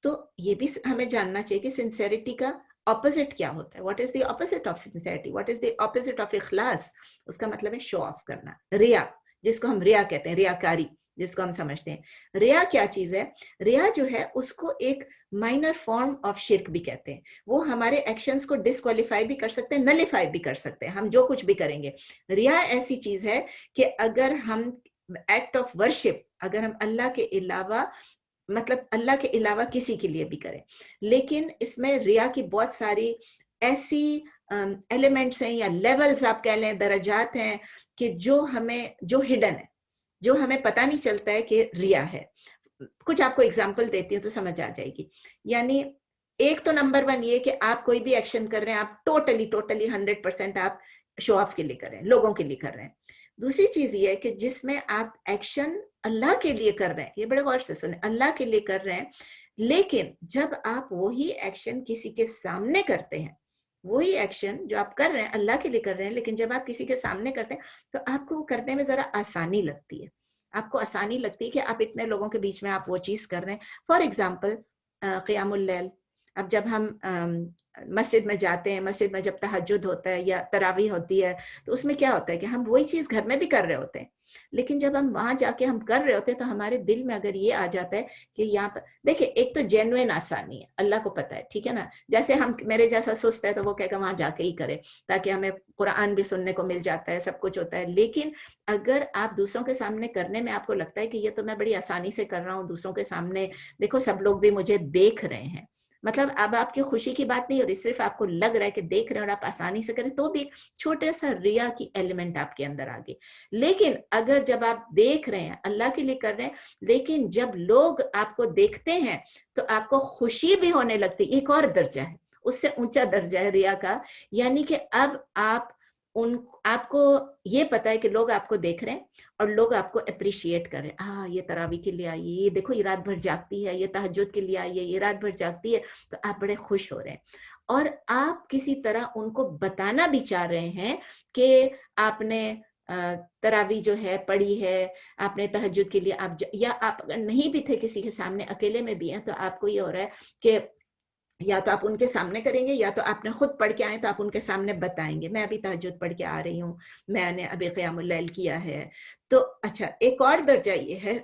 تو یہ بھی ہمیں جاننا چاہیے کہ سنسیئرٹی کا اپوزٹ کیا ہوتا ہے. What is the opposite of sincerity, what is the opposite of اخلاص. اس کا مطلب ہے شو آف کرنا, ریا, جس کو ہم ریا کہتے ہیں, ریاکاری جس کو ہم سمجھتے ہیں. ریا کیا چیز ہے؟ ریا جو ہے اس کو ایک مائنر فارم آف شرک بھی کہتے ہیں. وہ ہمارے ایکشنز کو ڈسکوالیفائی بھی کر سکتے ہیں, نلیفائی بھی کر سکتے ہیں, ہم جو کچھ بھی کریں گے. ریا ایسی چیز ہے کہ اگر ہم ایکٹ آف ورشپ, اگر ہم اللہ کے علاوہ, مطلب اللہ کے علاوہ کسی کے لیے بھی کریں, لیکن اس میں ریا کی بہت ساری ایسی ایلیمنٹس ہیں یا لیولز آپ کہہ لیں, درجات ہیں کہ جو ہڈن ہے, جو ہمیں پتہ نہیں چلتا ہے کہ ریا ہے. کچھ آپ کو اگزامپل دیتی ہوں تو سمجھ آ جائے گی. یعنی ایک تو نمبر 1 یہ کہ آپ کوئی بھی ایکشن کر رہے ہیں, آپ ٹوٹلی 100% آپ شو آف کے لیے کر رہے ہیں, لوگوں کے لیے کر رہے ہیں. دوسری چیز یہ ہے کہ جس میں آپ ایکشن اللہ کے لیے کر رہے ہیں, یہ بڑے غور سے سنیں, اللہ کے لیے کر رہے ہیں, لیکن جب آپ وہی ایکشن کسی کے سامنے کرتے ہیں, وہی ایکشن جو آپ کر رہے ہیں اللہ کے لیے کر رہے ہیں, لیکن جب آپ کسی کے سامنے کرتے ہیں تو آپ کو وہ کرنے میں ذرا آسانی لگتی ہے. آپ کو آسانی لگتی ہے کہ آپ اتنے لوگوں کے بیچ میں آپ وہ چیز کر رہے ہیں. فار ایگزامپل قیام اللیل. اب جب ہم مسجد میں جاتے ہیں, مسجد میں جب تہجد ہوتا ہے یا تراویح ہوتی ہے, تو اس میں کیا ہوتا ہے کہ ہم وہی چیز گھر میں بھی کر رہے ہوتے ہیں, لیکن جب ہم وہاں جا کے ہم کر رہے ہوتے ہیں تو ہمارے دل میں اگر یہ آ جاتا ہے کہ یہاں پر دیکھیں, ایک تو جینوئن آسانی ہے, اللہ کو پتا ہے, ٹھیک ہے نا, جیسے ہم میرے جیسا سست ہے تو وہ کہے گا وہاں جا کے ہی کرے تاکہ ہمیں قرآن بھی سننے کو مل جاتا ہے, سب کچھ ہوتا ہے. لیکن اگر آپ دوسروں کے سامنے کرنے میں آپ کو لگتا ہے کہ یہ تو میں بڑی آسانی سے کر رہا ہوں, دوسروں کے سامنے دیکھو سب لوگ بھی مجھے دیکھ رہے ہیں, مطلب اب آپ کی خوشی کی بات نہیں ہو رہی, صرف آپ کو لگ رہا ہے کہ دیکھ رہے ہیں اور آپ آسانی سے کریں, تو بھی چھوٹا سا ریا کی ایلیمنٹ آپ کے اندر آ گئی. لیکن اگر جب آپ دیکھ رہے ہیں, اللہ کے لیے کر رہے ہیں, لیکن جب لوگ آپ کو دیکھتے ہیں تو آپ کو خوشی بھی ہونے لگتی, ایک اور درجہ ہے, اس سے اونچا درجہ ہے ریا کا, یعنی کہ اب آپ کو یہ پتا ہے کہ لوگ آپ کو دیکھ رہے ہیں اور لوگ آپ کو اپریشیٹ کر رہے ہیں, یہ تراویح کے لیے آئی ہے, یہ دیکھو یہ رات بھر جاگتی ہے, یہ تہجد کے لیے آئی ہے, یہ رات بھر جاگتی ہے, تو آپ بڑے خوش ہو رہے ہیں. اور آپ کسی طرح ان کو بتانا بھی چاہ رہے ہیں کہ آپ نے تراویح جو ہے پڑھی ہے, آپ نے تہجد کے لیے یا آپ اگر نہیں بھی تھے کسی کے سامنے, اکیلے میں بھی ہیں, تو آپ کو یہ ہو رہا ہے کہ یا تو آپ ان کے سامنے کریں گے یا تو آپ نے خود پڑھ کے آئے تو آپ ان کے سامنے بتائیں گے, میں ابھی تہجد پڑھ کے آ رہی ہوں, میں نے ابھی قیام اللیل کیا ہے. تو اچھا, ایک اور درجہ یہ ہے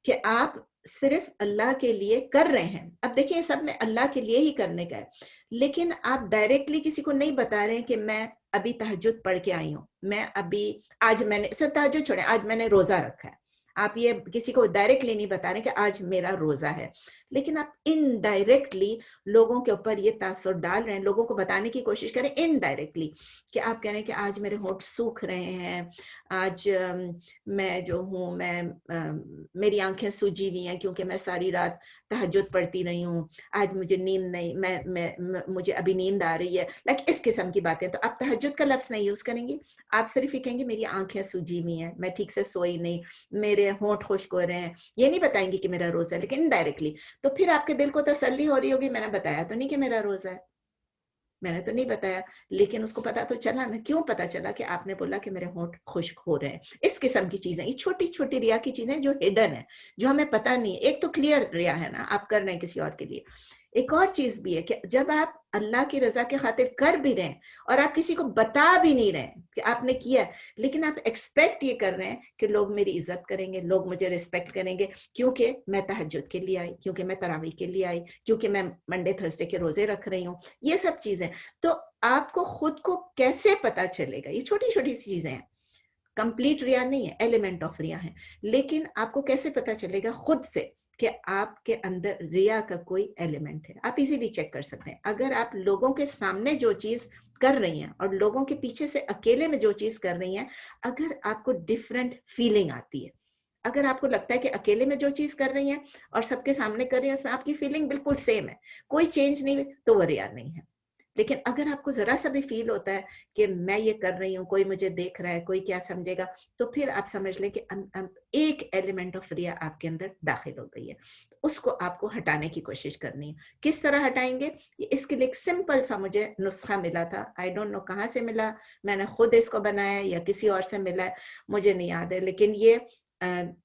کہ آپ صرف اللہ کے لیے کر رہے ہیں. اب دیکھیں سب میں اللہ کے لیے ہی کرنے کا ہے, لیکن آپ ڈائریکٹلی کسی کو نہیں بتا رہے ہیں کہ میں ابھی تہجد پڑھ کے آئی ہوں, میں ابھی آج میں نے تہجد چھوڑے, آج میں نے روزہ رکھا ہے. آپ یہ کسی کو ڈائریکٹلی نہیں بتا رہے کہ آج میرا روزہ ہے, لیکن آپ انڈائریکٹلی لوگوں کے اوپر یہ تاثر ڈال رہے ہیں, لوگوں کو بتانے کی کوشش کریں انڈائریکٹلی کہ آپ کہہ رہے ہیں کہ آج میرے ہونٹ سوکھ رہے ہیں, آج میں جو ہوں میں میری آنکھیں سوجی ہوئی ہیں کیونکہ میں ساری رات تہجد پڑھتی رہی ہوں, آج مجھے نیند نہیں, مجھے ابھی نیند آ رہی ہے, اس قسم کی باتیں. تو آپ تہجد کا لفظ نہیں یوز کریں گے, آپ صرف یہ کہیں گے میری آنکھیں سوجی ہوئی ہیں, میں ٹھیک سے سوئی نہیں, میرے ہونٹ خشک ہو رہے ہیں. یہ نہیں بتائیں گے کہ میرا روزہ ہے, لیکن انڈائریکٹلی. تو پھر آپ کے دل کو تسلی ہو رہی ہوگی, میں نے بتایا تو نہیں کہ میرا روزہ ہے, میں نے تو نہیں بتایا, لیکن اس کو پتا تو چلا نا. کیوں پتا چلا؟ کہ آپ نے بولا کہ میرے ہونٹ خشک ہو رہے ہیں. اس قسم کی چیزیں, یہ چھوٹی چھوٹی ریا کی چیزیں جو ہڈن ہے, جو ہمیں پتا نہیں ہے. ایک تو کلیئر ریا ہے نا, آپ کر رہے ہیں کسی اور کے لیے. ایک اور چیز بھی ہے کہ جب آپ اللہ کی رضا کے خاطر کر بھی رہے ہیں اور آپ کسی کو بتا بھی نہیں رہے ہیں کہ آپ نے کیا ہے, لیکن آپ ایکسپیکٹ یہ کر رہے ہیں کہ لوگ میری عزت کریں گے, لوگ مجھے ریسپیکٹ کریں گے کیونکہ میں تہجد کے لیے آئی, کیونکہ میں تراویح کے لیے آئی, کیونکہ میں منڈے تھرسڈے کے روزے رکھ رہی ہوں, یہ سب چیزیں. تو آپ کو خود کو کیسے پتا چلے گا؟ یہ چھوٹی چھوٹی سی چیزیں ہیں, کمپلیٹ ریا نہیں ہے, ایلیمنٹ آف ریا ہے, لیکن آپ کو کیسے پتا چلے گا خود سے کہ آپ کے اندر ریا کا کوئی ایلیمنٹ ہے؟ آپ ایزیلی چیک کر سکتے ہیں. اگر آپ لوگوں کے سامنے جو چیز کر رہی ہیں اور لوگوں کے پیچھے سے اکیلے میں جو چیز کر رہی ہیں, اگر آپ کو ڈیفرنٹ فیلنگ آتی ہے, اگر آپ کو لگتا ہے کہ اکیلے میں جو چیز کر رہی ہیں اور سب کے سامنے کر رہی ہیں اس میں آپ کی فیلنگ بالکل سیم ہے, کوئی چینج نہیں, تو وہ ریا نہیں ہے. لیکن اگر آپ کو ذرا سا بھی فیل ہوتا ہے کہ میں یہ کر رہی ہوں, کوئی مجھے دیکھ رہا ہے, کوئی کیا سمجھے گا, تو پھر آپ سمجھ لیں کہ ایک ایلیمنٹ آف ریا آپ کے اندر داخل ہو گئی ہے. اس کو آپ کو ہٹانے کی کوشش کرنی ہے. کس طرح ہٹائیں گے؟ اس کے لیے ایک سمپل سا مجھے نسخہ ملا تھا, آئی ڈونٹ نو کہاں سے ملا, میں نے خود اس کو بنایا یا کسی اور سے ملا ہے, مجھے نہیں یاد ہے. لیکن یہ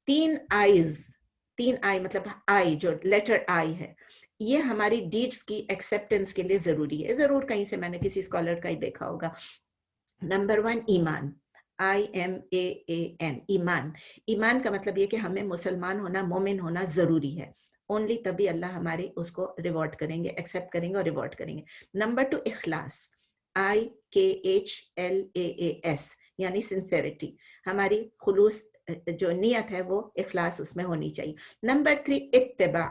3 آئی مطلب آئی جو لیٹر آئی ہے, یہ ہماری ڈیڈز کی ایکسیپٹنس کے لیے ضروری ہے. ضرور کہیں سے میں نے کسی اسکالر کا ہی دیکھا ہوگا. نمبر 1 ایمان, IMAAN, ایمان. ایمان کا مطلب یہ کہ ہمیں مسلمان ہونا, مومن ہونا ضروری ہے. اونلی تبھی اللہ ہماری اس کو ریوارڈ کریں گے, ایکسیپٹ کریں گے اور ریوارڈ کریں گے. نمبر 2 اخلاص, IKHLAAS, یعنی سنسیریٹی. ہماری خلوص جو نیت ہے وہ اخلاص اس میں ہونی چاہیے. نمبر 3 اتباع,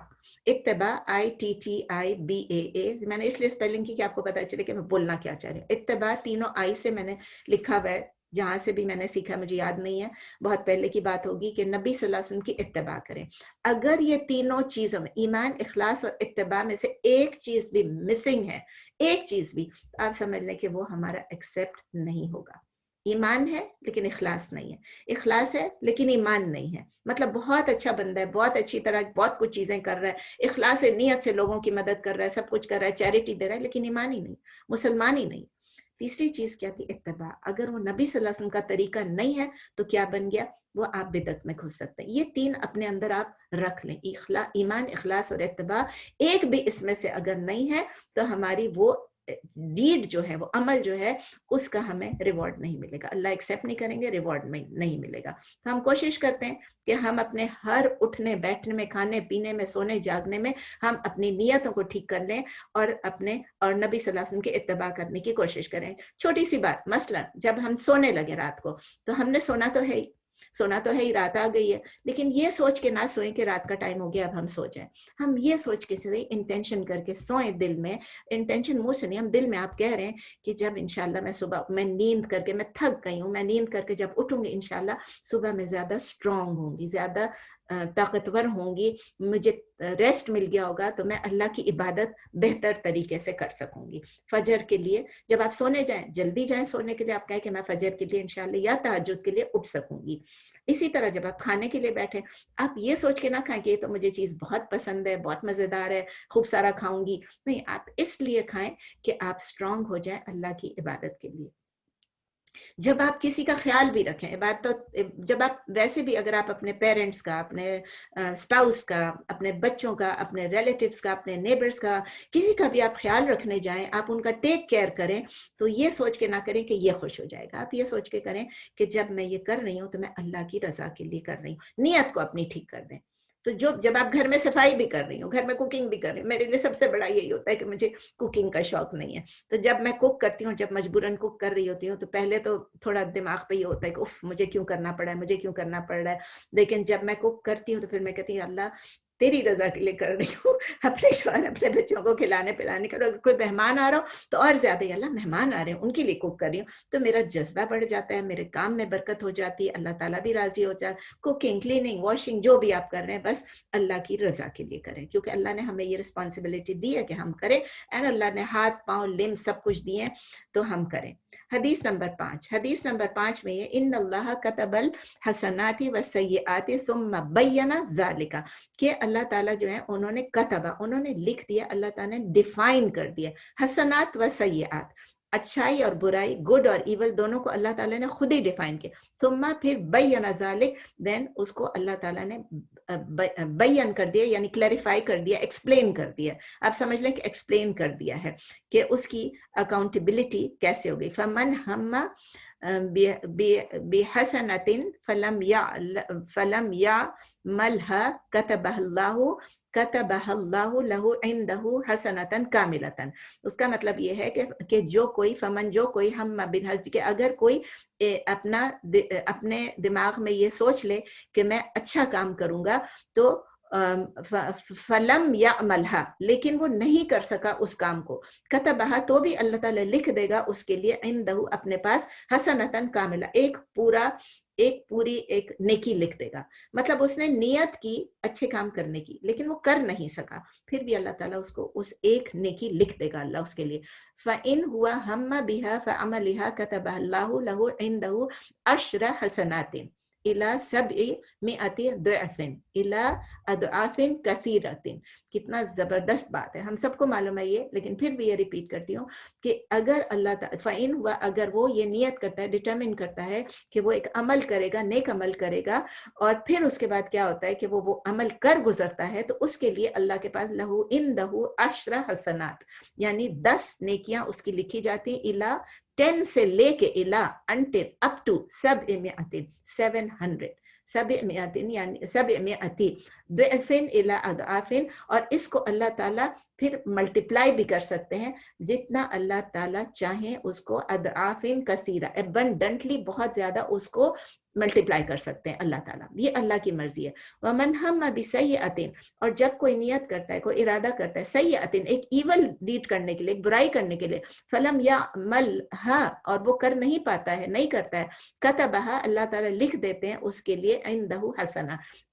اتباع ITTIBAA. میں نے اس لیے اسپیلنگ کی کہ آپ کو پتا چلے کہ میں بولنا کیا چاہ رہی ہوں. اتباع تینوں آئی سے میں نے لکھا ہوا ہے, جہاں سے بھی میں نے سیکھا مجھے یاد نہیں ہے, بہت پہلے کی بات ہوگی, کہ نبی صلی اللہ علیہ وسلم کی اتباع کریں. اگر یہ تینوں چیزوں میں ایمان, اخلاص اور اتباع میں سے ایک چیز بھی مسنگ ہے, ایک چیز بھی, آپ سمجھ لیں کہ وہ ہمارا ایکسیپٹ نہیں ہوگا. ایمان ہے لیکن اخلاص نہیں ہے، اخلاص ہے لیکن ایمان نہیں ہے. مطلب بہت اچھا بندہ ہے، بہت اچھی طرح بہت کچھ چیزیں کر رہا ہے، اخلاص نیت سے لوگوں کی مدد کر رہا ہے، سب کچھ کر رہا ہے، چیریٹی دے رہا ہے، لیکن ایمان ہی نہیں، مسلمان ہی نہیں. تیسری چیز کیا تھی؟ اتباع. اگر وہ نبی صلی اللہ علیہ وسلم کا طریقہ نہیں ہے تو کیا بن گیا؟ وہ آپ بدعت میں گھس سکتے ہیں. یہ تین اپنے اندر آپ رکھ لیں، ایمان، اخلاص اور اتباع. ایک بھی اس میں سے اگر نہیں ہے تو ہماری وہ ڈیڈ جو ہے، وہ عمل جو ہے، اس کا ہمیں ریوارڈ نہیں ملے گا. اللہ ایکسیپٹ نہیں کریں گے، ریوارڈ میں نہیں ملے گا. تو ہم کوشش کرتے ہیں کہ ہم اپنے ہر اٹھنے بیٹھنے میں، کھانے پینے میں، سونے جاگنے میں ہم اپنی نیتوں کو ٹھیک کر لیں اور نبی صلی اللہ علیہ وسلم کی اتباع کرنے کی کوشش کریں. چھوٹی سی بات، مثلا جب ہم سونے لگے رات کو، تو ہم نے سونا تو ہے ہی، رات آ گئی ہے، لیکن یہ سوچ کے نہ سوئیں کہ رات کا ٹائم ہو گیا اب ہم سو جائیں. ہم یہ سوچ کے انٹینشن کر کے سوئیں، دل میں، انٹینشن منہ سے نہیں، ہم دل میں آپ کہہ رہے ہیں کہ جب انشاءاللہ میں صبح، میں نیند کر کے، میں تھک گئی ہوں، میں نیند کر کے جب اٹھوں گی انشاءاللہ صبح میں زیادہ اسٹرانگ ہوں گی، زیادہ طاقتور ہوں گی، مجھے ریسٹ مل گیا ہوگا تو میں اللہ کی عبادت بہتر طریقے سے کر سکوں گی. فجر کے لیے جب آپ سونے جائیں، جلدی جائیں سونے کے لیے، آپ کہیں کہ میں فجر کے لیے انشاءاللہ یا تہجد کے لیے اٹھ سکوں گی. اسی طرح جب آپ کھانے کے لیے بیٹھے، آپ یہ سوچ کے نہ کھائیں کہ یہ تو مجھے چیز بہت پسند ہے، بہت مزیدار ہے، خوب سارا کھاؤں گی. نہیں، آپ اس لیے کھائیں کہ آپ اسٹرانگ ہو جائیں اللہ کی عبادت کے لیے. جب آپ کسی کا خیال بھی رکھیں، بات تو جب آپ ویسے بھی، اگر آپ اپنے پیرنٹس کا، اپنے اسپاؤس کا، اپنے بچوں کا، اپنے ریلیٹیوز کا، اپنے نیبرز کا، کسی کا بھی آپ خیال رکھنے جائیں، آپ ان کا ٹیک کیئر کریں، تو یہ سوچ کے نہ کریں کہ یہ خوش ہو جائے گا. آپ یہ سوچ کے کریں کہ جب میں یہ کر رہی ہوں تو میں اللہ کی رضا کے لیے کر رہی ہوں. نیت کو اپنی ٹھیک کر دیں. تو جب آپ گھر میں صفائی بھی کر رہی ہوں، گھر میں کوکنگ بھی کر رہی ہوں، میرے لیے سب سے بڑا یہی ہوتا ہے کہ مجھے کوکنگ کا شوق نہیں ہے. تو جب میں کوک کرتی ہوں، جب مجبوراً کوک کر رہی ہوتی ہوں، تو پہلے تو تھوڑا دماغ پہ یہ ہوتا ہے کہ اف مجھے کیوں کرنا پڑا ہے، مجھے کیوں کرنا پڑ رہا ہے. لیکن جب میں کوک کرتی ہوں تو پھر میں کہتی ہوں اللہ تیری رضا کے لیے کر رہی ہوں، اپنے شوہر، اپنے بچوں کو کھلانے پلانے کا. اگر کوئی مہمان آ رہا ہو تو اور زیادہ ہی اللہ مہمان آ رہے ہیں ان کے لیے کوک کر رہی ہوں، تو میرا جذبہ بڑھ جاتا ہے، میرے کام میں برکت ہو جاتی ہے، اللہ تعالیٰ بھی راضی ہو جاتا ہے. کوکنگ، کلیننگ، واشنگ، جو بھی آپ کر رہے ہیں بس اللہ کی رضا کے لیے کریں، کیونکہ اللہ نے ہمیں یہ رسپانسبلٹی دی ہے کہ ہم کریں، اور اللہ نے ہاتھ پاؤں لم سب کچھ دیے تو ہم کریں. حدیث نمبر 5 میں یہ ان اللہ کتب الحسنات والسیئات ثم بین ذالک، کہ اللہ تعالیٰ جو ہے انہوں نے کتبہ، انہوں نے لکھ دیا، اللہ تعالیٰ نے ڈیفائن کر دیا حسنات و سیئات، اچھائی اور برائی، گڈ اور ایول دونوں کو اللہ تعالیٰ نے خود ہی ڈیفائن کیا. ثم پھر بین ذالک، دین اس کو اللہ تعالیٰ نے بیان کر دیا، یعنی کلیریفائی کر دیا، ایکسپلین کر دیا. آپ سمجھ لیں کہ ایکسپلین کر دیا ہے کہ اس کی اکاؤنٹیبلٹی کیسے ہوگی. فمن ہم بحسنۃ فلم یعملھا کتبہ اللہ لہ عندہ حسنۃ کاملۃ. اس کا مطلب یہ ہے کہ جو کوئی ہم بالحج، کہ اگر کوئی اپنے دماغ میں یہ سوچ لے کہ میں اچھا کام کروں گا، تو فلم یعملھا، لیکن وہ نہیں کر سکا اس کام کو، کتبہ تو بھی اللہ تعالیٰ لکھ دے گا اس کے لیے عندہ اپنے پاس حسنۃ کاملہ، ایک پوری نیکی لکھ دے گا. مطلب اس نے نیت کی اچھے کام کرنے کی لیکن وہ کر نہیں سکا، پھر بھی اللہ تعالیٰ اس کو اس ایک نیکی لکھ دے گا اللہ اس کے لیے. فَإِنْ هُوَ هَمَّ بِهَا فَعَمَلِهَا كَتَبَهَا اللَّهُ لَهُ عِنْدَهُ عَشْرَ حَسَنَاتٍ إِلَى 700 ضعف إِلَى أَضْعَافٍ كَثِيرَةٍ. کتنا زبردست بات ہے، ہم سب کو معلوم ہے یہ، لیکن پھر بھی یہ ریپیٹ کرتی ہوں کہ اگر اللہ تعالیٰ فَإِنْ ہُوَ، اگر وہ یہ نیت کرتا ہے، ڈیٹرمن کرتا ہے کہ وہ ایک عمل کرے گا، نیک عمل کرے گا، اور پھر اس کے بعد کیا ہوتا ہے کہ وہ عمل کر گزرتا ہے، تو اس کے لیے اللہ کے پاس لہو عندہ 10 حسنات، یعنی 10 نیکیاں اس کی لکھی جاتی، الا 10 سے لے کے الا انٹل اپ ٹو 700 یعنی 700 ضعف الی اضعاف. اور اس کو اللہ تعالیٰ پھر ملٹیپلائی بھی کر سکتے ہیں جتنا اللہ تعالیٰ چاہیں اس کو، اضعاف کثیرہ، ابنڈنٹلی بہت زیادہ اس کو ملٹیپلائی کر سکتے ہیں اللہ تعالیٰ، یہ اللہ کی مرضی ہے. وَمَنْ هَمَّ بِسَیِّئَةٍ، اور جب کوئی نیت کرتا ہے، کوئی ارادہ کرتا ہے، سیئۃ ایک ایول ڈیڈ کرنے کے لیے، ایک برائی کرنے کے لیے، فلم یعملھا، اور وہ کر نہیں پاتا ہے، نہیں کرتا ہے، کتبھا اللہ تعالیٰ لکھ دیتے ہیں اس کے لیے عندہ حسنہ،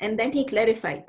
and then he clarified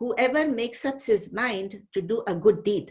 whoever makes up his mind to do a good deed,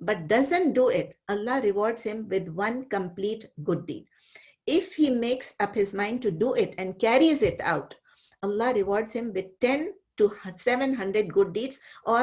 but doesn't do it, Allah rewards him with one complete good deed. If he makes up his mind to do it and carries it out, Allah rewards him with 10 to 700 good deeds or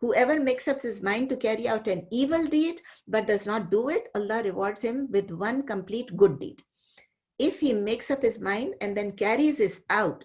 whoever makes up his mind to carry out an evil deed but does not do it, Allah rewards him with one complete good deed. If he makes up his mind and then carries it out,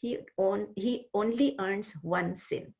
he only earns one sin.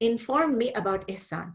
inform me about ihsan.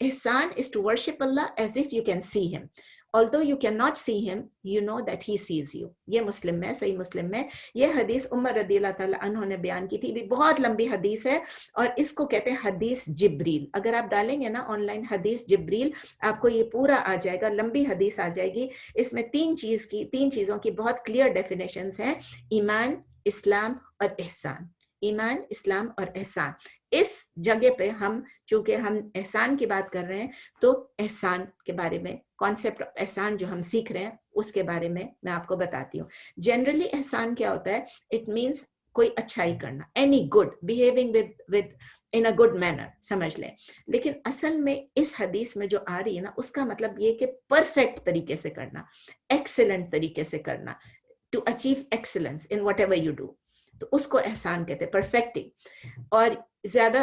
ihsan is to worship Allah as if you can see him. although you cannot see him, you know that he sees you. یہ مسلم میں, صحیح مسلم میں یہ حدیث عمر رضی اللہ تعالیٰ عنہ نے بیان کی تھی, بھی بہت لمبی حدیث ہے, اور اس کو کہتے ہیں حدیث جبریل. اگر آپ ڈالیں گے نا آن لائن حدیث جبریل, آپ کو یہ پورا آ جائے گا, لمبی حدیث آ جائے گی. اس میں تین چیزوں کی بہت کلیئر ڈیفینیشنز ہیں, ایمان, اسلام اور احسان. ایمان, اسلام اور احسان. اس جگہ پہ ہم چونکہ ہم احسان کی بات کر رہے ہیں, تو احسان کے بارے میں, کانسیپٹ احسان جو ہم سیکھ رہے ہیں اس کے بارے میں آپ کو بتاتی ہوں. جنرلی احسان کیا ہوتا ہے؟ اٹ مینس کوئی اچھائی کرنا, any good, behaving with in a good manner, سمجھ لیں. لیکن اصل میں اس حدیث میں جو آ رہی ہے نا, اس کا مطلب یہ کہ پرفیکٹ طریقے سے کرنا, ایکسلنٹ طریقے سے کرنا, to achieve excellence in whatever you do. تو اس کو احسان کہتے ہیں, پرفیکٹنگ. اور زیادہ,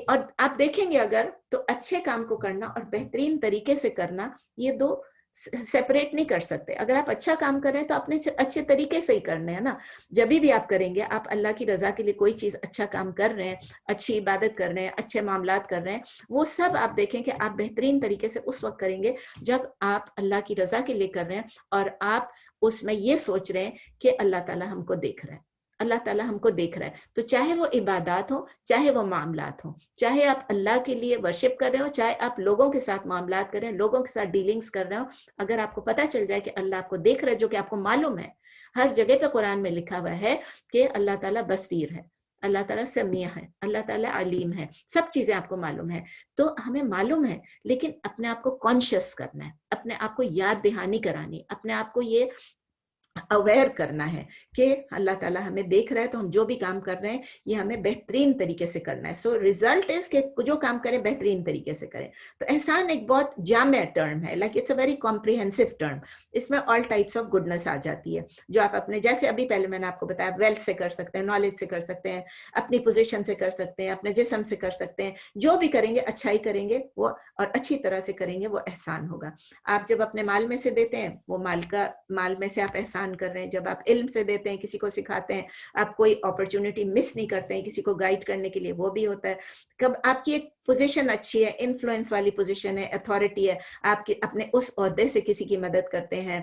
اور آپ دیکھیں گے اگر تو اچھے کام کو کرنا اور بہترین طریقے سے کرنا, یہ دو سیپریٹ نہیں کر سکتے. اگر آپ اچھا کام کر رہے ہیں تو اپنے اچھے طریقے سے ہی کرنے ہیں نا. جب بھی آپ کریں گے, آپ اللہ کی رضا کے لیے کوئی چیز اچھا کام کر رہے ہیں, اچھی عبادت کر رہے ہیں, اچھے معاملات کر رہے ہیں, وہ سب آپ دیکھیں کہ آپ بہترین طریقے سے اس وقت کریں گے جب آپ اللہ کی رضا کے لیے کر رہے ہیں, اور آپ اس میں یہ سوچ رہے ہیں کہ اللہ تعالیٰ ہم کو دیکھ رہا ہے, اللہ تعالیٰ ہم کو دیکھ رہا ہے. تو چاہے وہ عبادات ہوں, چاہے وہ معاملات ہوں, چاہے آپ اللہ کے لیے ورشپ کر رہے ہو, چاہے آپ لوگوں کے ساتھ معاملات کر رہے ہیں, لوگوں کے ساتھ ڈیلنگز کر رہے ہو, اگر آپ کو پتہ چل جائے کہ اللہ آپ کو دیکھ رہا ہے, جو کہ آپ کو معلوم ہے, ہر جگہ پہ قرآن میں لکھا ہوا ہے کہ اللہ تعالیٰ بصیر ہے, اللہ تعالیٰ سمیع ہے, اللہ تعالیٰ علیم ہے, سب چیزیں آپ کو معلوم ہے. تو ہمیں معلوم ہے, لیکن اپنے آپ کو کانشیس کرنا ہے, اپنے آپ کو یاد دہانی کرانی, اپنے آپ کو یہ اویئر کرنا ہے کہ اللہ تعالیٰ ہمیں دیکھ رہا ہے, تو ہم جو بھی کام کر رہے ہیں یہ ہمیں بہترین طریقے سے کرنا ہے. سو ریزلٹ از کہ جو کام کریں بہترین طریقے سے کریں. تو احسان ایک بہت جامع ٹرم ہے, like it's a very comprehensive term. اس میں آل ٹائپس آف گڈنس آ جاتی ہے, جو آپ اپنے, جیسے ابھی پہلے میں نے آپ کو بتایا, ویلتھ سے کر سکتے ہیں, نالج سے کر سکتے ہیں, اپنی پوزیشن سے کر سکتے ہیں, اپنے جسم سے کر سکتے ہیں, جو بھی کریں گے اچھائی کریں گے وہ, اور اچھی طرح سے کریں گے, وہ احسان ہوگا. آپ جب اپنے مال میں سے دیتے ہیں, وہ مال میں سے آپ احسان کر رہے ہیں. جب آپ علم سے دیتے ہیں, کسی کو سکھاتے ہیں, آپ کوئی اپرچونٹی مس نہیں کرتے ہیں کسی کو گائیڈ کرنے کے لیے, وہ بھی ہوتا ہے. کب آپ کی ایک پوزیشن اچھی ہے, انفلوئنس والی پوزیشن ہے, اتھارٹی ہے, آپ کے اپنے اس عہدے سے کسی کی مدد کرتے ہیں.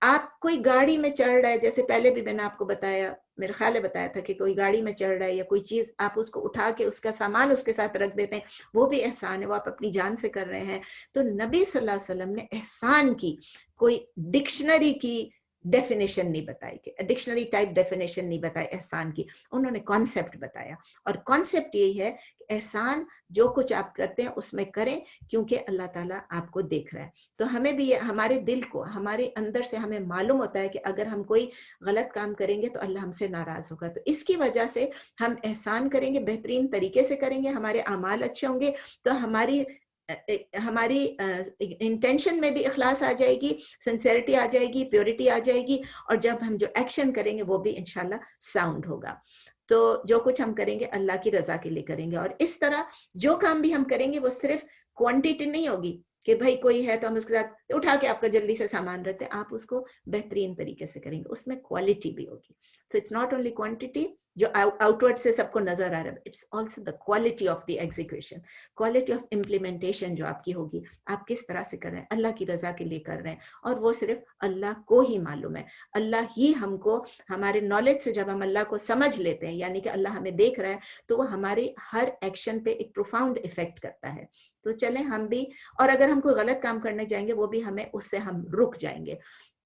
آپ کوئی گاڑی میں چڑھ رہا ہے, جیسے پہلے بھی میں نے آپ کو بتایا, میرے خیال ہے بتایا تھا, کہ کوئی گاڑی میں چڑھ رہا ہے یا کوئی چیز آپ اس کو اٹھا کے اس کا سامان اس کے ساتھ رکھ دیتے ہیں, وہ بھی احسان ہے, وہ آپ اپنی جان سے کر رہے ہیں. تو نبی صلی اللہ علیہ وسلم نے احسان کی کوئی ڈکشنری کی ڈیفینیشن نہیں بتائی, کہ ڈکشنری ٹائپ ڈیفینیشن نہیں بتائی احسان کی. انہوں نے کانسیپٹ بتایا, اور کانسیپٹ یہی ہے کہ احسان جو کچھ آپ کرتے ہیں اس میں کریں, کیونکہ اللہ تعالیٰ آپ کو دیکھ رہا ہے. تو ہمیں بھی ہمارے دل کو, ہمارے اندر سے ہمیں معلوم ہوتا ہے کہ اگر ہم کوئی غلط کام کریں گے تو اللہ ہم سے ناراض ہوگا. تو اس کی وجہ سے ہم احسان کریں گے, بہترین طریقے سے کریں گے, ہمارے اعمال اچھے ہوں گے, تو ہماری انٹینشن میں بھی اخلاص آ جائے گی, سنسیئرٹی آ جائے گی, پیورٹی آ جائے گی, اور جب ہم جو ایکشن کریں گے وہ بھی انشاءاللہ ساؤنڈ ہوگا. تو جو کچھ ہم کریں گے اللہ کی رضا کے لیے کریں گے. اور اس طرح جو کام بھی ہم کریں گے وہ صرف کوانٹیٹی نہیں ہوگی کہ بھائی کوئی ہے تو ہم اس کے ساتھ اٹھا کے آپ کا جلدی سے سامان رکھتے ہیں, آپ اس کو بہترین طریقے سے کریں گے, اس میں کوالٹی بھی ہوگی. So it's not only quantity جو آؤٹ ورڈ سے سب کو نظر آ رہا ہے, it's also the quality of the execution, quality of implementation جو آپ کی ہوگی, آپ کس طرح سے کر رہے ہیں, اللہ کی رضا کے لیے کر رہے ہیں, اور وہ صرف اللہ کو ہی معلوم ہے. اللہ ہی ہم کو, ہمارے نالج سے جب ہم اللہ کو سمجھ لیتے ہیں, یعنی کہ اللہ ہمیں دیکھ رہا ہے, تو وہ ہمارے ہر ایکشن پہ ایک پروفاؤنڈ افیکٹ کرتا ہے. تو چلیں ہم بھی, اور اگر ہم کوئی غلط کام کرنے جائیں گے وہ بھی ہمیں, اس سے ہم رک جائیں گے.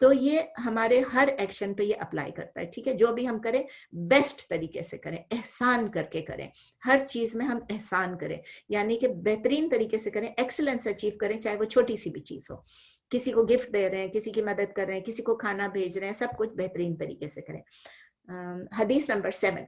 تو یہ ہمارے ہر ایکشن پہ یہ اپلائی کرتا ہے. ٹھیک ہے, جو بھی ہم کریں بیسٹ طریقے سے کریں, احسان کر کے کریں, ہر چیز میں ہم احسان کریں, یعنی کہ بہترین طریقے سے کریں, ایکسلنس اچیو کریں, چاہے وہ چھوٹی سی بھی چیز ہو. کسی کو گفٹ دے رہے ہیں, کسی کی مدد کر رہے ہیں, کسی کو کھانا بھیج رہے ہیں, سب کچھ بہترین طریقے سے کریں. حدیث نمبر 7.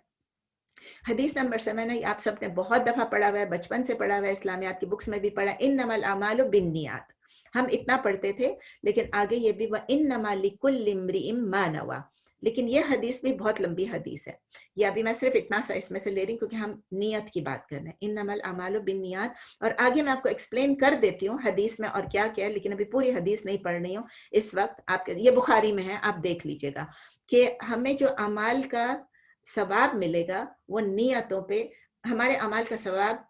حدیث نمبر 7 ہے, آپ سب نے بہت دفعہ پڑھا ہوا ہے, بچپن سے پڑھا ہوا ہے, اسلامیات کی بکس میں بھی پڑھا, انما الاعمال بالنیات. ہم اتنا پڑھتے تھے, لیکن آگے یہ بھی وَإِنَّمَا لِكُلِّ امْرِئٍ مَّا نَوَىٰ. لیکن یہ حدیث بھی بہت لمبی حدیث ہے. یہ ابھی میں صرف اتنا سا اس میں سے لے رہی ہوں کیونکہ ہم نیت کی بات کر رہے ہیں, انما الاعمال بالنیات. اور آگے میں آپ کو ایکسپلین کر دیتی ہوں حدیث میں اور کیا کیا ہے, لیکن ابھی پوری حدیث نہیں پڑھ رہی ہوں اس وقت. آپ کے یہ بخاری میں ہے, آپ دیکھ لیجئے گا کہ ہمیں جو اعمال کا ثواب ملے گا وہ نیتوں پہ, ہمارے اعمال کا ثواب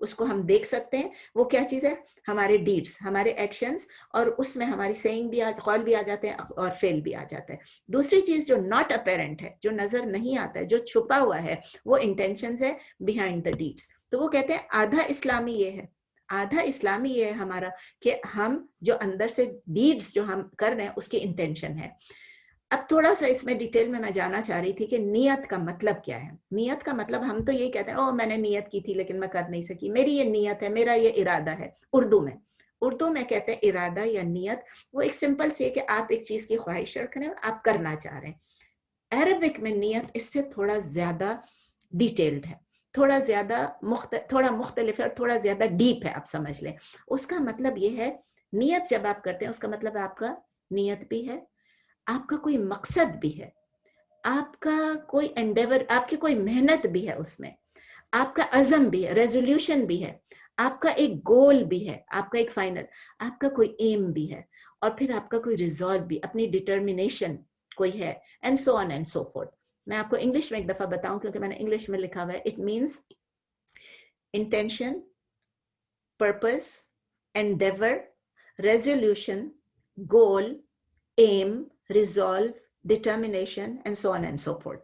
اس کو ہم دیکھ سکتے ہیں. وہ کیا چیز ہے؟ ہمارے ڈیڈس، ہمارے ایکشنز، اور اس میں ہماری سیئنگ بھی قول بھی آ جاتے ہیں اور فعل بھی آ جاتا ہے. دوسری چیز جو ناٹ اپیرنٹ ہے، جو نظر نہیں آتا ہے، جو چھپا ہوا ہے، وہ انٹینشنز ہے بیہائنڈ دا ڈیڈس. تو وہ کہتے ہیں آدھا اسلامی یہ ہے، آدھا اسلامی یہ ہے ہمارا کہ ہم جو اندر سے ڈیڈس جو ہم کر رہے ہیں اس کی انٹینشن ہے. اب تھوڑا سا اس میں ڈیٹیل میں جانا چاہ رہی تھی کہ نیت کا مطلب کیا ہے. نیت کا مطلب ہم تو یہی کہتے ہیں او میں نے نیت کی تھی لیکن میں کر نہیں سکی، میری یہ نیت ہے، میرا یہ ارادہ ہے. اردو میں کہتے ہیں ارادہ یا نیت. وہ ایک سمپل سی ہے کہ آپ ایک چیز کی خواہش رکھ رہے ہیں، آپ کرنا چاہ رہے ہیں. عربک میں نیت اس سے تھوڑا زیادہ ڈیٹیلڈ ہے، تھوڑا زیادہ تھوڑا مختلف ہے اور تھوڑا زیادہ ڈیپ ہے. آپ سمجھ لیں اس کا مطلب یہ ہے، نیت جب آپ کرتے ہیں اس کا مطلب آپ کا نیت بھی ہے، آپ کا کوئی مقصد بھی ہے، آپ کا کوئی انڈیور، آپ کی کوئی محنت بھی ہے، اس میں آپ کا عزم بھی ہے، ریزولوشن بھی ہے، آپ کا ایک گول بھی ہے، آپ کا ایک فائنل، آپ کا کوئی ایم بھی ہے، اور پھر آپ کا کوئی ریزالو بھی، اپنی ڈٹرمنیشن کوئی ہے، and so on and so forth. میں آپ کو انگلش میں ایک دفعہ بتاؤں کیونکہ میں نے انگلش میں لکھا ہوا ہے. It means intention, purpose, endeavor, resolution, goal, aim, resolve, determination, and so on and so forth.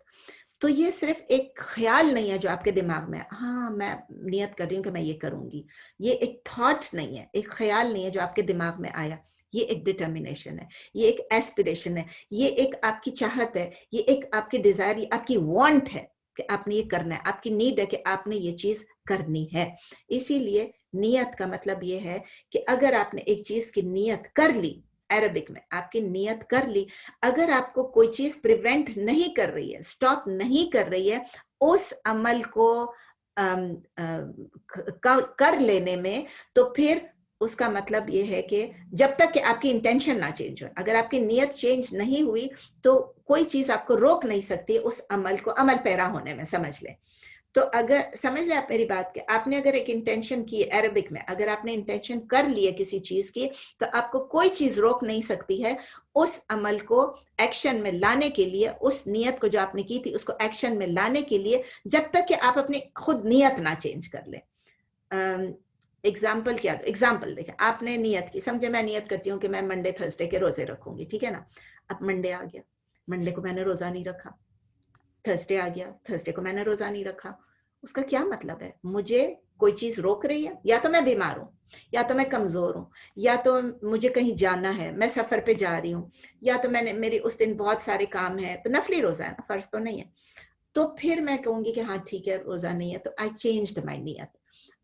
تو یہ صرف ایک خیال نہیں ہے جو آپ کے دماغ میں ہاں میں نیت کر رہی ہوں کہ میں یہ کروں گی. یہ ایک تھاٹ نہیں ہے، ایک خیال نہیں ہے جو آپ کے دماغ میں آیا. یہ ایک ڈٹرمنیشن ہے، یہ ایک ایسپریشن ہے، یہ ایک آپ کی چاہت ہے، یہ ایک آپ کی ڈیزائر، آپ کی وانٹ ہے کہ آپ نے یہ کرنا ہے، آپ کی نیڈ ہے کہ آپ نے یہ چیز کرنی ہے. اسی لیے نیت کا مطلب یہ ہے کہ اگر آپ نے ایک چیز کی نیت کر لی، عربک میں آپ کی نیت کر لی، اگر آپ کو کوئی چیز پریونٹ نہیں کر رہی ہے، سٹاپ نہیں کر رہی ہے اس عمل کو کر لینے میں، تو پھر اس کا مطلب یہ ہے کہ جب تک کہ آپ کی انٹینشن نہ چینج ہو، اگر آپ کی نیت چینج نہیں ہوئی تو کوئی چیز آپ کو روک نہیں سکتی اس عمل کو عمل پیرا ہونے میں. سمجھ لیں. تو اگر سمجھ لیں آپ میری بات کہ آپ نے اگر ایک انٹینشن کی عربک میں، اگر آپ نے انٹینشن کر لی ہے کسی چیز کی، تو آپ کو کوئی چیز روک نہیں سکتی ہے اس عمل کو ایکشن میں لانے کے لیے، اس نیت کو جو آپ نے کی تھی اس کو ایکشن میں لانے کے لیے، جب تک کہ آپ اپنی خود نیت نہ چینج کر لیں. ایگزامپل کیا؟ ایگزامپل دیکھیں، آپ نے نیت کی، سمجھے میں نیت کرتی ہوں کہ میں منڈے تھرسڈے کے روزے رکھوں گی، ٹھیک ہے نا. اب منڈے آ گیا، منڈے کو میں نے روزہ نہیں رکھا. تھرسڈے آ گیا، تھرسڈے کو میں نے روزہ نہیں رکھا. اس کا کیا مطلب ہے؟ مجھے کوئی چیز روک رہی ہے، یا تو میں بیمار ہوں، یا تو میں کمزور ہوں، یا تو مجھے کہیں جانا ہے، میں سفر پہ جا رہی ہوں، یا تو میں نے میری اس دن بہت سارے کام ہیں، تو نفلی روزہ ہے نا، فرض تو نہیں ہے. تو پھر میں کہوں گی کہ ہاں ٹھیک ہے روزہ نہیں ہے، تو آئی چینجڈ مائی نیت.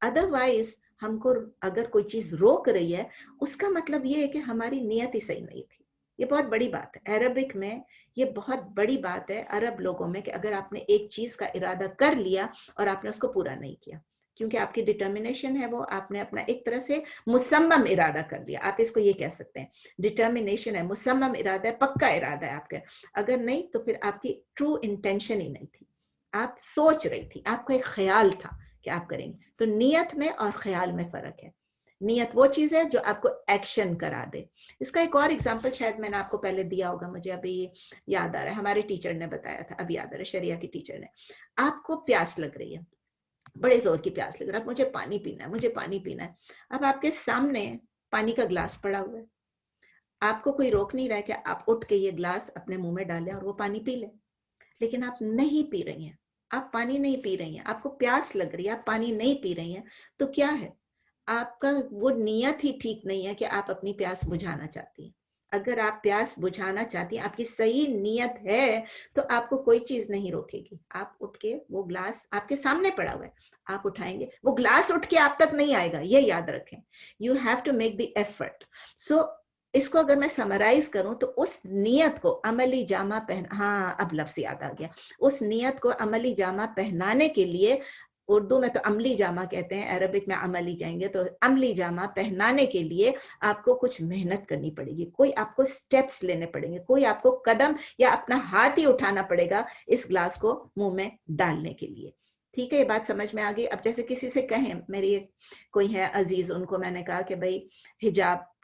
ادروائز ہم کو اگر کوئی چیز روک رہی ہے اس کا مطلب یہ ہے کہ ہماری نیت ہی صحیح نہیں تھی. یہ بہت بڑی بات ہے عربک میں، یہ بہت بڑی بات ہے عرب لوگوں میں، کہ اگر آپ نے ایک چیز کا ارادہ کر لیا اور آپ نے اس کو پورا نہیں کیا، کیونکہ آپ کی ڈٹرمنیشن ہے، وہ آپ نے اپنا ایک طرح سے مصمم ارادہ کر لیا. آپ اس کو یہ کہہ سکتے ہیں ڈٹرمنیشن ہے، مصمم ارادہ ہے، پکا ارادہ ہے آپ کا. اگر نہیں تو پھر آپ کی ٹرو انٹینشن ہی نہیں تھی، آپ سوچ رہی تھی، آپ کا ایک خیال تھا کہ آپ کریں گے. تو نیت میں اور خیال میں فرق ہے. نیت وہ چیز ہے جو آپ کو ایکشن کرا دے. اس کا ایک اور ایگزامپل شاید میں نے آپ کو پہلے دیا ہوگا، مجھے ابھی یاد آ رہا ہے، ہمارے ٹیچر نے بتایا تھا، ابھی یاد آ رہا ہے، شریعہ کی ٹیچر نے. آپ کو پیاس لگ رہی ہے، بڑے زور کی پیاس لگ رہا ہے، مجھے پانی پینا ہے، مجھے پانی پینا ہے. اب آپ کے سامنے پانی کا گلاس پڑا ہوا ہے، آپ کو کوئی روک نہیں رہا ہے کہ آپ اٹھ کے یہ گلاس اپنے منہ میں ڈالیں اور وہ پانی پی لیں، لیکن آپ نہیں پی رہی ہیں، آپ پانی نہیں پی رہی ہیں، آپ کو پیاس لگ رہی ہے، آپ پانی نہیں پی رہی ہیں. تو کیا ہے؟ آپ کا وہ نیت ہی ٹھیک نہیں ہے کہ آپ اپنی پیاس بجھانا چاہتی ہیں. اگر آپ پیاس بجھانا چاہتی ہیں، آپ کی صحیح نیت ہے، تو آپ کو کوئی چیز نہیں روکے گی. آپ اٹھ کے وہ گلاس آپ کے سامنے پڑا ہوا ہے، آپ اٹھائیں گے، وہ گلاس اٹھ کے آپ تک نہیں آئے گا، یہ یاد رکھیں. You have to make the effort. So اس کو اگر میں سمرائز کروں تو اس نیت کو عملی جامہ ہاں اب لفظ یاد آ گیا، اس نیت کو عملی جامہ پہنانے کے لیے، اردو میں تو عملی جامہ کہتے ہیں، عربک میں عملی کہیں گے، تو عملی جامہ پہنانے کے لیے آپ کو کچھ محنت کرنی پڑے گی، کوئی آپ کو سٹیپس لینے پڑیں گے، کوئی آپ کو قدم یا اپنا ہاتھ ہی اٹھانا پڑے گا اس گلاس کو منہ میں ڈالنے کے لیے. ٹھیک ہے، یہ بات سمجھ میں آ گئی. اب جیسے کسی سے کہیں، میری کوئی ہے عزیز، ان کو میں نے کہا کہ بھائی حجاب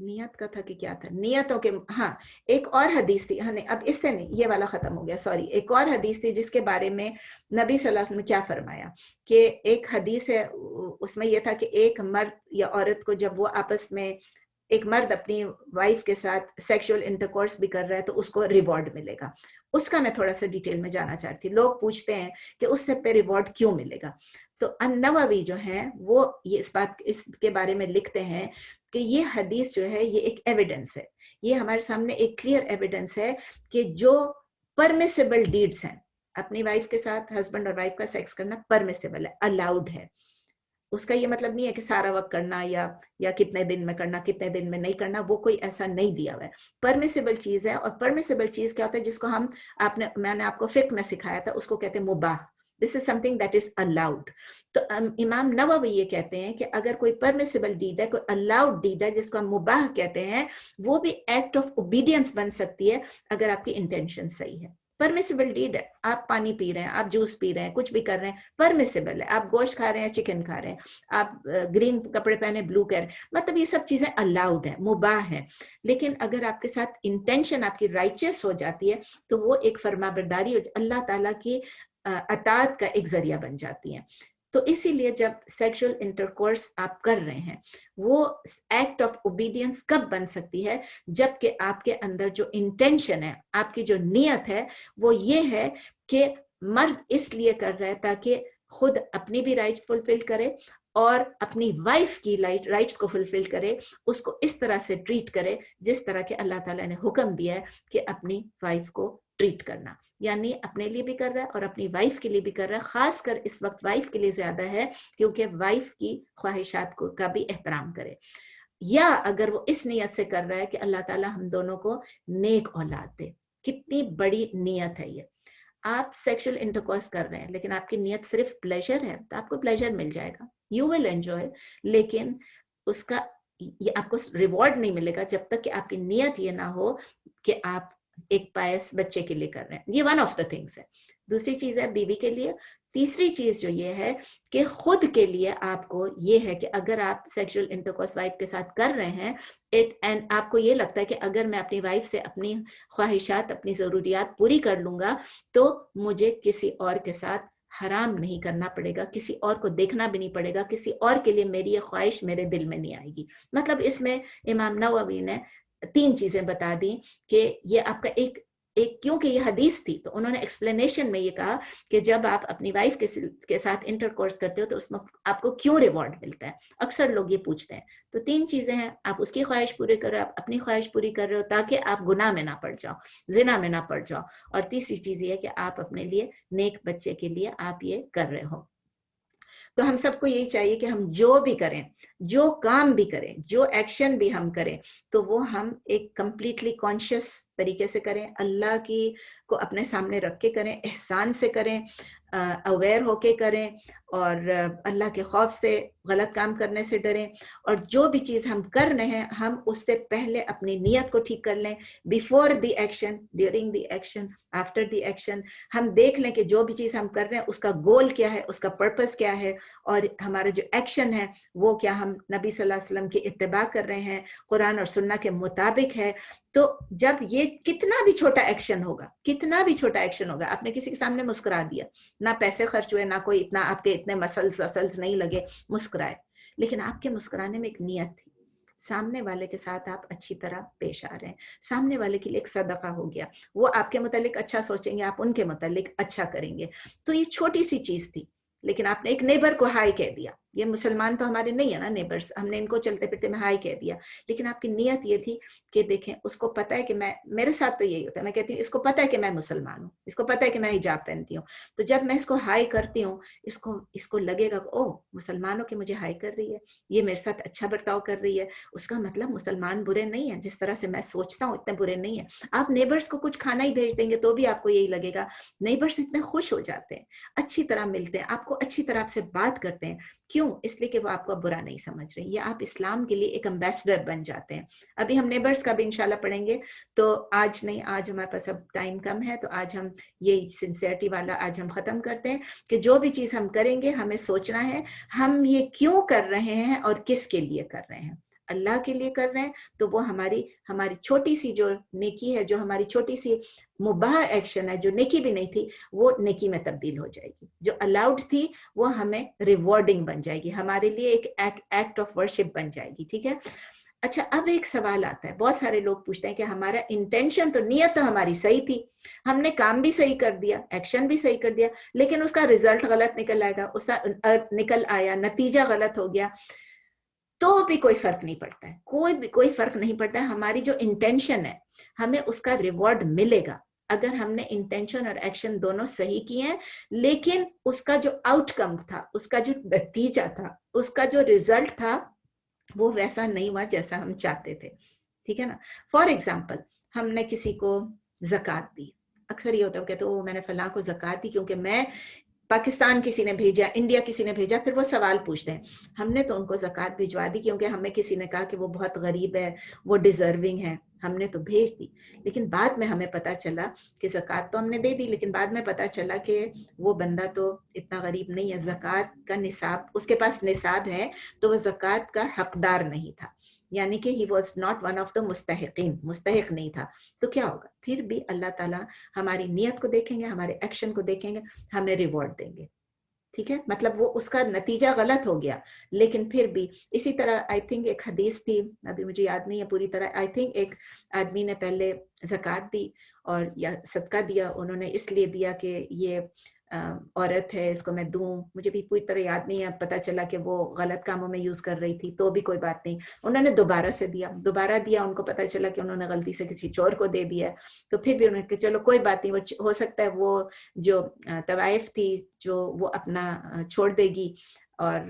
نیت کا تھا کہ کیا تھا نیتوں کے, ہاں ایک اور حدیث تھی, ہاں اب اس سے نہیں, یہ والا ختم ہو گیا, سوری, ایک اور حدیث تھی جس کے بارے میں نبی صلی اللہ علیہ وسلم نے کیا فرمایا کہ ایک حدیث ہے, اس میں یہ تھا کہ ایک مرد یا عورت کو جب وہ آپس میں, ایک مرد اپنی وائف کے ساتھ سیکشول انٹرکورس بھی کر رہا ہے تو اس کو ریوارڈ ملے گا. اس کا میں تھوڑا سا ڈیٹیل میں جانا چاہتی ہوں. لوگ پوچھتے ہیں کہ اس سے پہ ریوارڈ کیوں ملے گا, تو النووی جو ہیں وہ یہ اس کے بارے میں لکھتے ہیں کہ یہ حدیث جو ہے یہ ایک ایویڈنس ہے, یہ ہمارے سامنے ایک کلیئر ایویڈنس ہے کہ جو پرمیسیبل ڈیڈز ہیں, اپنی وائف کے ساتھ ہسبینڈ اور وائف کا سیکس کرنا پرمیسیبل ہے, الاؤڈ ہے. اس کا یہ مطلب نہیں ہے کہ سارا وقت کرنا یا کتنے دن میں کرنا, کتنے دن میں نہیں کرنا, وہ کوئی ایسا نہیں دیا ہوا ہے. پرمیسیبل چیز ہے, اور پرمیسیبل چیز کیا ہوتا ہے جس کو میں نے آپ کو فقہ میں سکھایا تھا, اس کو کہتے ہیں مباح. This is something that is allowed. تو امام نووی یہ کہتے ہیں کہ اگر کوئی پرمیسیبل ڈیڈ ہے, کوئی الاؤڈ ڈیڈ ہے جس کو ہم مباح کہتے ہیں, وہ بھی ایکٹ آف اوبیڈینس بن سکتی ہے اگر آپ کی انٹینشن صحیح ہے. پرمیسیبل ڈیڈ ہے, آپ پانی پی رہے ہیں, آپ جوس پی رہے ہیں, کچھ بھی کر رہے ہیں, پرمیسیبل ہے. آپ گوشت کھا رہے ہیں, چکن کھا رہے ہیں, آپ گرین کپڑے پہنے, بلو کر, مطلب یہ سب چیزیں الاؤڈ ہیں, مباح ہیں. لیکن اگر آپ کے ساتھ انٹینشن آپ کی رائچس ہو جاتی ہے تو وہ ایک فرمانبرداری اللہ تعالیٰ کی اطاعت کا ایک ذریعہ بن جاتی ہیں. تو اسی لیے جب سیکشل انٹرکورس آپ کر رہے ہیں, وہ ایکٹ آف اوبیڈینس کب بن سکتی ہے, جبکہ آپ کے اندر جو انٹینشن ہے, آپ کی جو نیت ہے, وہ یہ ہے کہ مرد اس لیے کر رہا ہے تاکہ خود اپنی بھی رائٹس فلفل کرے اور اپنی وائف کی رائٹس کو فلفل کرے, اس کو اس طرح سے ٹریٹ کرے جس طرح کہ اللہ تعالیٰ نے حکم دیا ہے کہ اپنی وائف کو ٹریٹ کرنا. یعنی اپنے لیے بھی کر رہا ہے اور اپنی وائف کے لیے بھی کر رہا ہے. خاص کر اس وقت وائف کے لیے زیادہ ہے کیونکہ وائف کی خواہشات کا بھی احترام کرے. یا اگر وہ اس نیت سے کر رہا ہے کہ اللہ تعالیٰ ہم دونوں کو نیک اولاد دے. کتنی بڑی نیت ہے یہ. آپ سیکشل انٹرکورس کر رہے ہیں لیکن آپ کی نیت صرف پلیجر ہے, تو آپ کو پلیجر مل جائے گا, یو ول انجوائے, لیکن اس کا یہ آپ کو ریوارڈ نہیں ملے گا جب تک کہ آپ کی نیت یہ نہ ہو کہ آپ ایک پائس بچے کے لیے کر رہے ہیں. یہ ون آف دا تھنگس ہے. دوسری چیز ہے بیوی کے لیے. تیسری چیز جو یہ ہے کہ خود کے لیے آپ کو یہ ہے کہ اگر آپ سیکشل انٹرکورس وائف کے ساتھ کر رہے ہیں اینڈ آپ کو یہ لگتا ہے کہ اگر میں اپنی وائف سے اپنی خواہشات, اپنی ضروریات پوری کر لوں گا تو مجھے کسی اور کے ساتھ حرام نہیں کرنا پڑے گا, کسی اور کو دیکھنا بھی نہیں پڑے گا, کسی اور کے لیے میری یہ خواہش میرے دل میں نہیں آئے گی. مطلب اس میں امام نووی نے 3 چیزیں بتا دی کہ یہ آپ کا ایک کیونکہ یہ حدیث تھی تو انہوں نے ایکسپلینیشن میں یہ کہا کہ جب آپ اپنی وائف کے ساتھ انٹرکورس کرتے ہو تو اس میں آپ کو کیوں ریوارڈ ملتا ہے. اکثر لوگ یہ پوچھتے ہیں. تو 3 چیزیں ہیں, آپ اس کی خواہش پوری کر رہے ہو, آپ اپنی خواہش پوری کر رہے ہو تاکہ آپ گناہ میں نہ پڑ جاؤ, زنا میں نہ پڑ جاؤ, اور تیسری چیز یہ ہے کہ آپ اپنے لیے نیک بچے کے لیے آپ یہ کر رہے ہو. تو ہم سب کو یہی چاہیے کہ ہم جو بھی کریں, جو کام بھی کریں, جو ایکشن بھی ہم کریں, تو وہ ہم ایک کمپلیٹلی کانشیس طریقے سے کریں, اللہ کی کو اپنے سامنے رکھ کے کریں, احسان سے کریں, اویئر ہو کے کریں, اور اللہ کے خوف سے, غلط کام کرنے سے ڈریں. اور جو بھی چیز ہم کر رہے ہیں ہم اس سے پہلے اپنی نیت کو ٹھیک کر لیں, before the action, during the action, after the action. ہم دیکھ لیں کہ جو بھی چیز ہم کر رہے ہیں اس کا گول کیا ہے, اس کا پرپس کیا ہے, اور ہمارا جو ایکشن ہے وہ کیا ہم نبی صلی اللہ علیہ وسلم کی اتباع کر رہے ہیں, قرآن اور سنت کے مطابق ہے. تو جب یہ کتنا بھی چھوٹا ایکشن ہوگا, کتنا بھی چھوٹا ایکشن ہوگا, آپ نے کسی کے سامنے مسکرا دیا, نہ پیسے خرچ ہوئے, نہ کوئی اتنا آپ کے اتنے مسلس نہیں لگے, مسکرائے, لیکن آپ کے مسکرانے میں ایک نیت تھی, سامنے والے کے ساتھ آپ اچھی طرح پیش آ رہے ہیں, سامنے والے کے لیے ایک صدقہ ہو گیا, وہ آپ کے متعلق اچھا سوچیں گے, آپ ان کے متعلق اچھا کریں گے. تو یہ چھوٹی سی چیز تھی, لیکن آپ نے ایک نیبر کو ہائی کہہ دیا. یہ مسلمان تو ہمارے نہیں ہے نا نیبرز, ہم نے ان کو چلتے پھرتے میں ہائی کہہ دیا, لیکن آپ کی نیت یہ تھی کہ دیکھیں اس کو پتہ ہے کہ میرے ساتھ تو یہی ہوتا ہے, میں کہتی ہوں اس کو پتہ ہے کہ میں مسلمان ہوں, اس کو پتہ ہے کہ میں حجاب پہنتی ہوں, تو جب میں اس کو ہائی کرتی ہوں اس کو لگے گا کہ او مسلمانوں کے مجھے ہائی کر رہی ہے, یہ میرے ساتھ اچھا برتاؤ کر رہی ہے, اس کا مطلب مسلمان برے نہیں ہیں, جس طرح سے میں سوچتا ہوں اتنے برے نہیں ہیں. آپ نیبرز کو کچھ کھانا ہی بھیج دیں گے تو بھی آپ کو یہی لگے گا, نیبرز اتنے خوش ہو جاتے ہیں, اچھی طرح ملتے ہیں, آپ کو اچھی طرح سے بات کرتے ہیں. کیوں؟ اس لیے کہ وہ آپ کو برا نہیں سمجھ رہے, یا آپ اسلام کے لیے ایک امبیسڈر بن جاتے ہیں. ابھی ہم نیبرز کا بھی انشاءاللہ پڑھیں گے, تو آج نہیں, آج ہمارے پاس اب ٹائم کم ہے, تو آج ہم یہ سنسیئرٹی والا آج ہم ختم کرتے ہیں کہ جو بھی چیز ہم کریں گے ہمیں سوچنا ہے ہم یہ کیوں کر رہے ہیں اور کس کے لیے کر رہے ہیں. اللہ کے لیے کر رہے ہیں تو وہ ہماری چھوٹی سی جو نیکی ہے, جو ہماری چھوٹی سی مباح ایکشن ہے, جو نیکی بھی نہیں تھی, وہ نیکی میں تبدیل ہو جائے گی. جو الاؤڈ تھی وہ ہمیں ریوارڈنگ بن جائے گی, ہمارے لیے ایک ایکٹ آف ورشپ بن جائے گی. ٹھیک ہے. اچھا, اب ایک سوال آتا ہے, بہت سارے لوگ پوچھتے ہیں کہ ہمارا انٹینشن تو, نیت تو ہماری صحیح تھی, ہم نے کام بھی صحیح کر دیا, ایکشن بھی صحیح کر دیا, لیکن اس کا رزلٹ غلط نکل آیا, نتیجہ غلط ہو گیا, تو بھی کوئی فرق نہیں پڑتا ہے, کوئی فرق نہیں پڑتا ہے. ہماری جو انٹینشن ہے ہمیں اس کا ریوارڈ ملے گا اگر ہم نے انٹینشن اور ایکشن دونوں صحیح کیے ہیں, لیکن اس کا جو آؤٹ کم تھا, اس کا جو نتیجہ تھا, اس کا جو رزلٹ تھا, وہ ویسا نہیں ہوا جیسا ہم چاہتے تھے. ٹھیک ہے نا. فار ایگزامپل, ہم نے کسی کو زکوٰۃ دی, اکثر یہ ہوتا ہے کہتے ہیں میں نے فلاں کو زکوٰۃ دی کیونکہ میں, پاکستان کسی نے بھیجا, انڈیا کسی نے بھیجا, پھر وہ سوال پوچھتے ہیں ہم نے تو ان کو زکوٰۃ بھجوا دی کیونکہ ہمیں کسی نے کہا کہ وہ بہت غریب ہے, وہ ڈیزرونگ ہے, ہم نے تو بھیج دی. لیکن بعد میں ہمیں پتا چلا کہ زکوٰۃ تو ہم نے دے دی, لیکن بعد میں پتا چلا کہ وہ بندہ تو اتنا غریب نہیں ہے, زکوٰۃ کا نصاب اس کے پاس نصاب ہے تو وہ زکوٰۃ کا حقدار نہیں تھا, یعنی کہ he was not one of the مستحقین, مستحق نہیں تھا. تو کیا ہوگا, پھر بھی اللہ تعالیٰ ہماری نیت کو دیکھیں گے, ہمارے ایکشن کو دیکھیں گے, ہمیں ریوارڈ دیں گے. ٹھیک ہے. مطلب وہ اس کا نتیجہ غلط ہو گیا, لیکن پھر بھی اسی طرح آئی تھنک ایک حدیث تھی, ابھی مجھے یاد نہیں ہے پوری طرح, آئی تھنک ایک آدمی نے پہلے زکوٰۃ دی اور یا صدقہ دیا, انہوں نے اس لیے دیا کہ یہ عورت ہے, اس کو میں دوں, مجھے بھی پوری طرح یاد نہیں ہے, پتہ چلا کہ وہ غلط کاموں میں یوز کر رہی تھی, تو بھی کوئی بات نہیں, انہوں نے دوبارہ دیا, ان کو پتہ چلا کہ انہوں نے غلطی سے کسی چور کو دے دیا, تو پھر بھی انہوں نے کہ چلو کوئی بات نہیں, وہ ہو سکتا ہے وہ جو طوائف تھی جو وہ اپنا چھوڑ دے گی, اور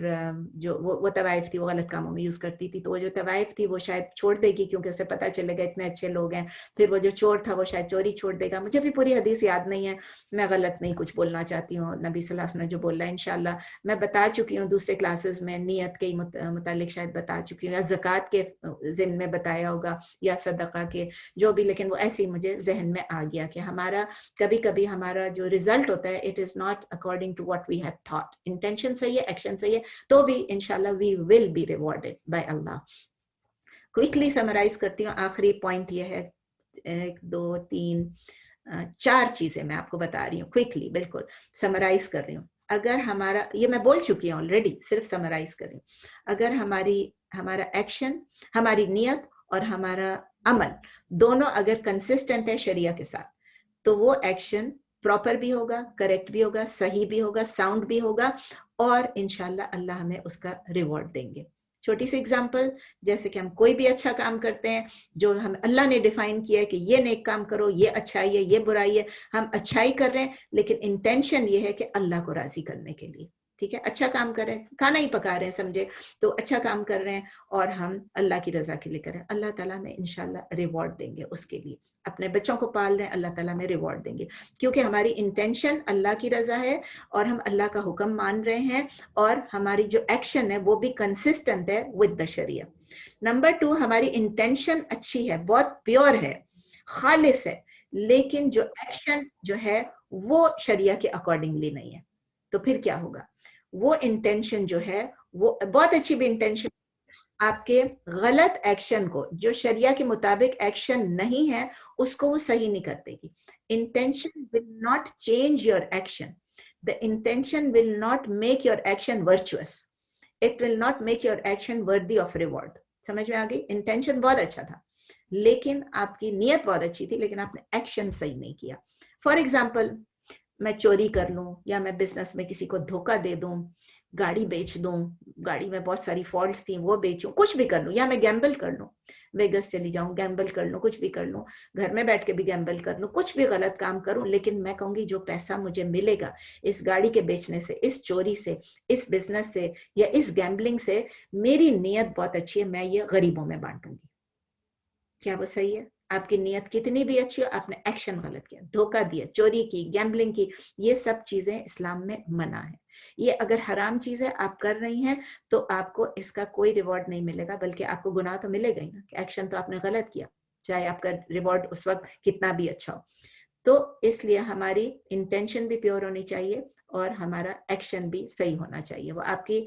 جو وہ طوائف تھی وہ غلط کاموں میں یوز کرتی تھی, تو وہ جو طوائف تھی وہ شاید چھوڑ دے گی کیونکہ اسے پتہ چلے گا اتنے اچھے لوگ ہیں. پھر وہ جو چور تھا وہ شاید چوری چھوڑ دے گا. مجھے بھی پوری حدیث یاد نہیں ہے, میں غلط نہیں کچھ بولنا چاہتی ہوں, نبی صلی اللہ علیہ وسلم نے جو بولا ہے انشاءاللہ میں بتا چکی ہوں دوسرے کلاسز میں, نیت کے متعلق شاید بتا چکی ہوں, یا زکوٰۃ کے ضمن میں بتایا ہوگا, یا صدقہ کے, جو بھی, لیکن وہ ایسے ہی مجھے ذہن میں آ گیا کہ ہمارا کبھی کبھی ہمارا جو رزلٹ ہوتا ہے it is not according to what we have thought. Intention صحیح ہے, ایکشن صحیح ہے, تو بھی انشاءاللہ we will be rewarded by اللہ. کوئکلی سمرائز کرتی ہوں, آخری پوائنٹ یہ ہے, 1 2 3 4 چیزیں میں آپ کو بتا رہی ہوں کوئکلی, بالکل سمرائز کر رہی ہوں. اگر ہمارا, یہ میں بول چکی ہوں آلریڈی, صرف سمرائز کر رہی ہوں, اگر ہمارا ایکشن, ہماری نیت اور ہمارا عمل دونوں اگر کنسسٹنٹ ہے شریعہ کے ساتھ, تو وہ ایکشن پراپر بھی ہوگا, کریکٹ بھی ہوگا, صحیح بھی ہوگا, ساؤنڈ بھی ہوگا, اور انشاءاللہ اللہ ہمیں اس کا ریوارڈ دیں گے. چھوٹی سی اگزامپل, جیسے کہ ہم کوئی بھی اچھا کام کرتے ہیں جو ہم اللہ نے ڈیفائن کیا ہے کہ یہ نیک کام کرو, یہ اچھائی ہے, یہ برائی ہے, ہم اچھائی کر رہے ہیں لیکن انٹینشن یہ ہے کہ اللہ کو راضی کرنے کے لیے. ٹھیک ہے, اچھا کام کر رہے ہیں, کھانا ہی پکا رہے ہیں سمجھے, تو اچھا کام کر رہے ہیں اور ہم اللہ کی رضا کے لیے کر رہے ہیں, اللہ تعالیٰ ہمیں انشاءاللہ ریوارڈ دیں گے اس کے لیے. اپنے بچوں کو پال رہے ہیں, اللہ تعالیٰ ہمیں ریوارڈ دیں گے, کیونکہ ہماری انٹینشن اللہ کی رضا ہے اور ہم اللہ کا حکم مان رہے ہیں, اور ہماری جو ایکشن ہے وہ بھی کنسسٹنٹ ہے ود دا شریعہ. نمبر 2, ہماری انٹینشن اچھی ہے, بہت پیور ہے, خالص ہے, لیکن جو ایکشن جو ہے وہ شریعہ کے اکارڈنگلی نہیں ہے. تو پھر کیا ہوگا, وہ انٹینشن جو ہے, وہ بہت اچھی بھی انٹینشن, آپ کے غلط ایکشن کو, جو شریعہ کے مطابق ایکشن نہیں ہے, اس کو وہ صحیح نہیں کر دے گی. Intention will not change your action. The intention will not make your action virtuous. It will not make your action worthy of reward. سمجھ میں آ گئی. انٹینشن بہت اچھا تھا, لیکن آپ کی نیت بہت اچھی تھی, لیکن آپ نے ایکشن صحیح نہیں کیا. فار ایگزامپل, میں چوری کر لوں, یا میں بزنس میں کسی کو دھوکہ دے دوں, گاڑی بیچ دوں, گاڑی میں بہت ساری فالٹس تھیں وہ بیچوں, کچھ بھی کر لوں, یا میں گیمبل کر لوں, ویگس چلی جاؤں, گیمبل کر لوں, کچھ بھی کر لوں, گھر میں بیٹھ کے بھی گیمبل کر لوں, کچھ بھی غلط کام کروں, لیکن میں کہوں گی جو پیسہ مجھے ملے گا اس گاڑی کے بیچنے سے, اس چوری سے, اس بزنس سے, یا اس گیمبلنگ سے, میری نیت بہت اچھی ہے, میں یہ غریبوں میں بانٹوں گی. کیا وہ صحیح ہے؟ آپ کی نیت کتنی بھی اچھی ہو, آپ نے ایکشن غلط کیا, دھوکہ دیا, چوری کی, گیمبلنگ کی, یہ سب چیزیں اسلام میں منع ہے. یہ اگر حرام چیز ہے آپ کر رہی ہیں تو آپ کو اس کا کوئی ریوارڈ نہیں ملے گا, بلکہ آپ کو گناہ تو ملے گا ہی نا, کہ ایکشن تو آپ نے غلط کیا, چاہے آپ کا ریوارڈ اس وقت کتنا بھی اچھا ہو. تو اس لیے ہماری انٹینشن بھی پیور ہونی چاہیے اور ہمارا ایکشن بھی صحیح ہونا چاہیے. وہ آپ کی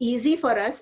easy for us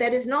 there is no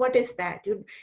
what is that?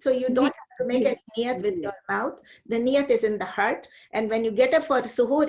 So you don't have to make a niyat with your mouth. The niyat is in the heart, and when you get up for suhoor,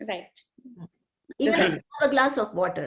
Right. Even if you have a glass of water,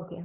Okay.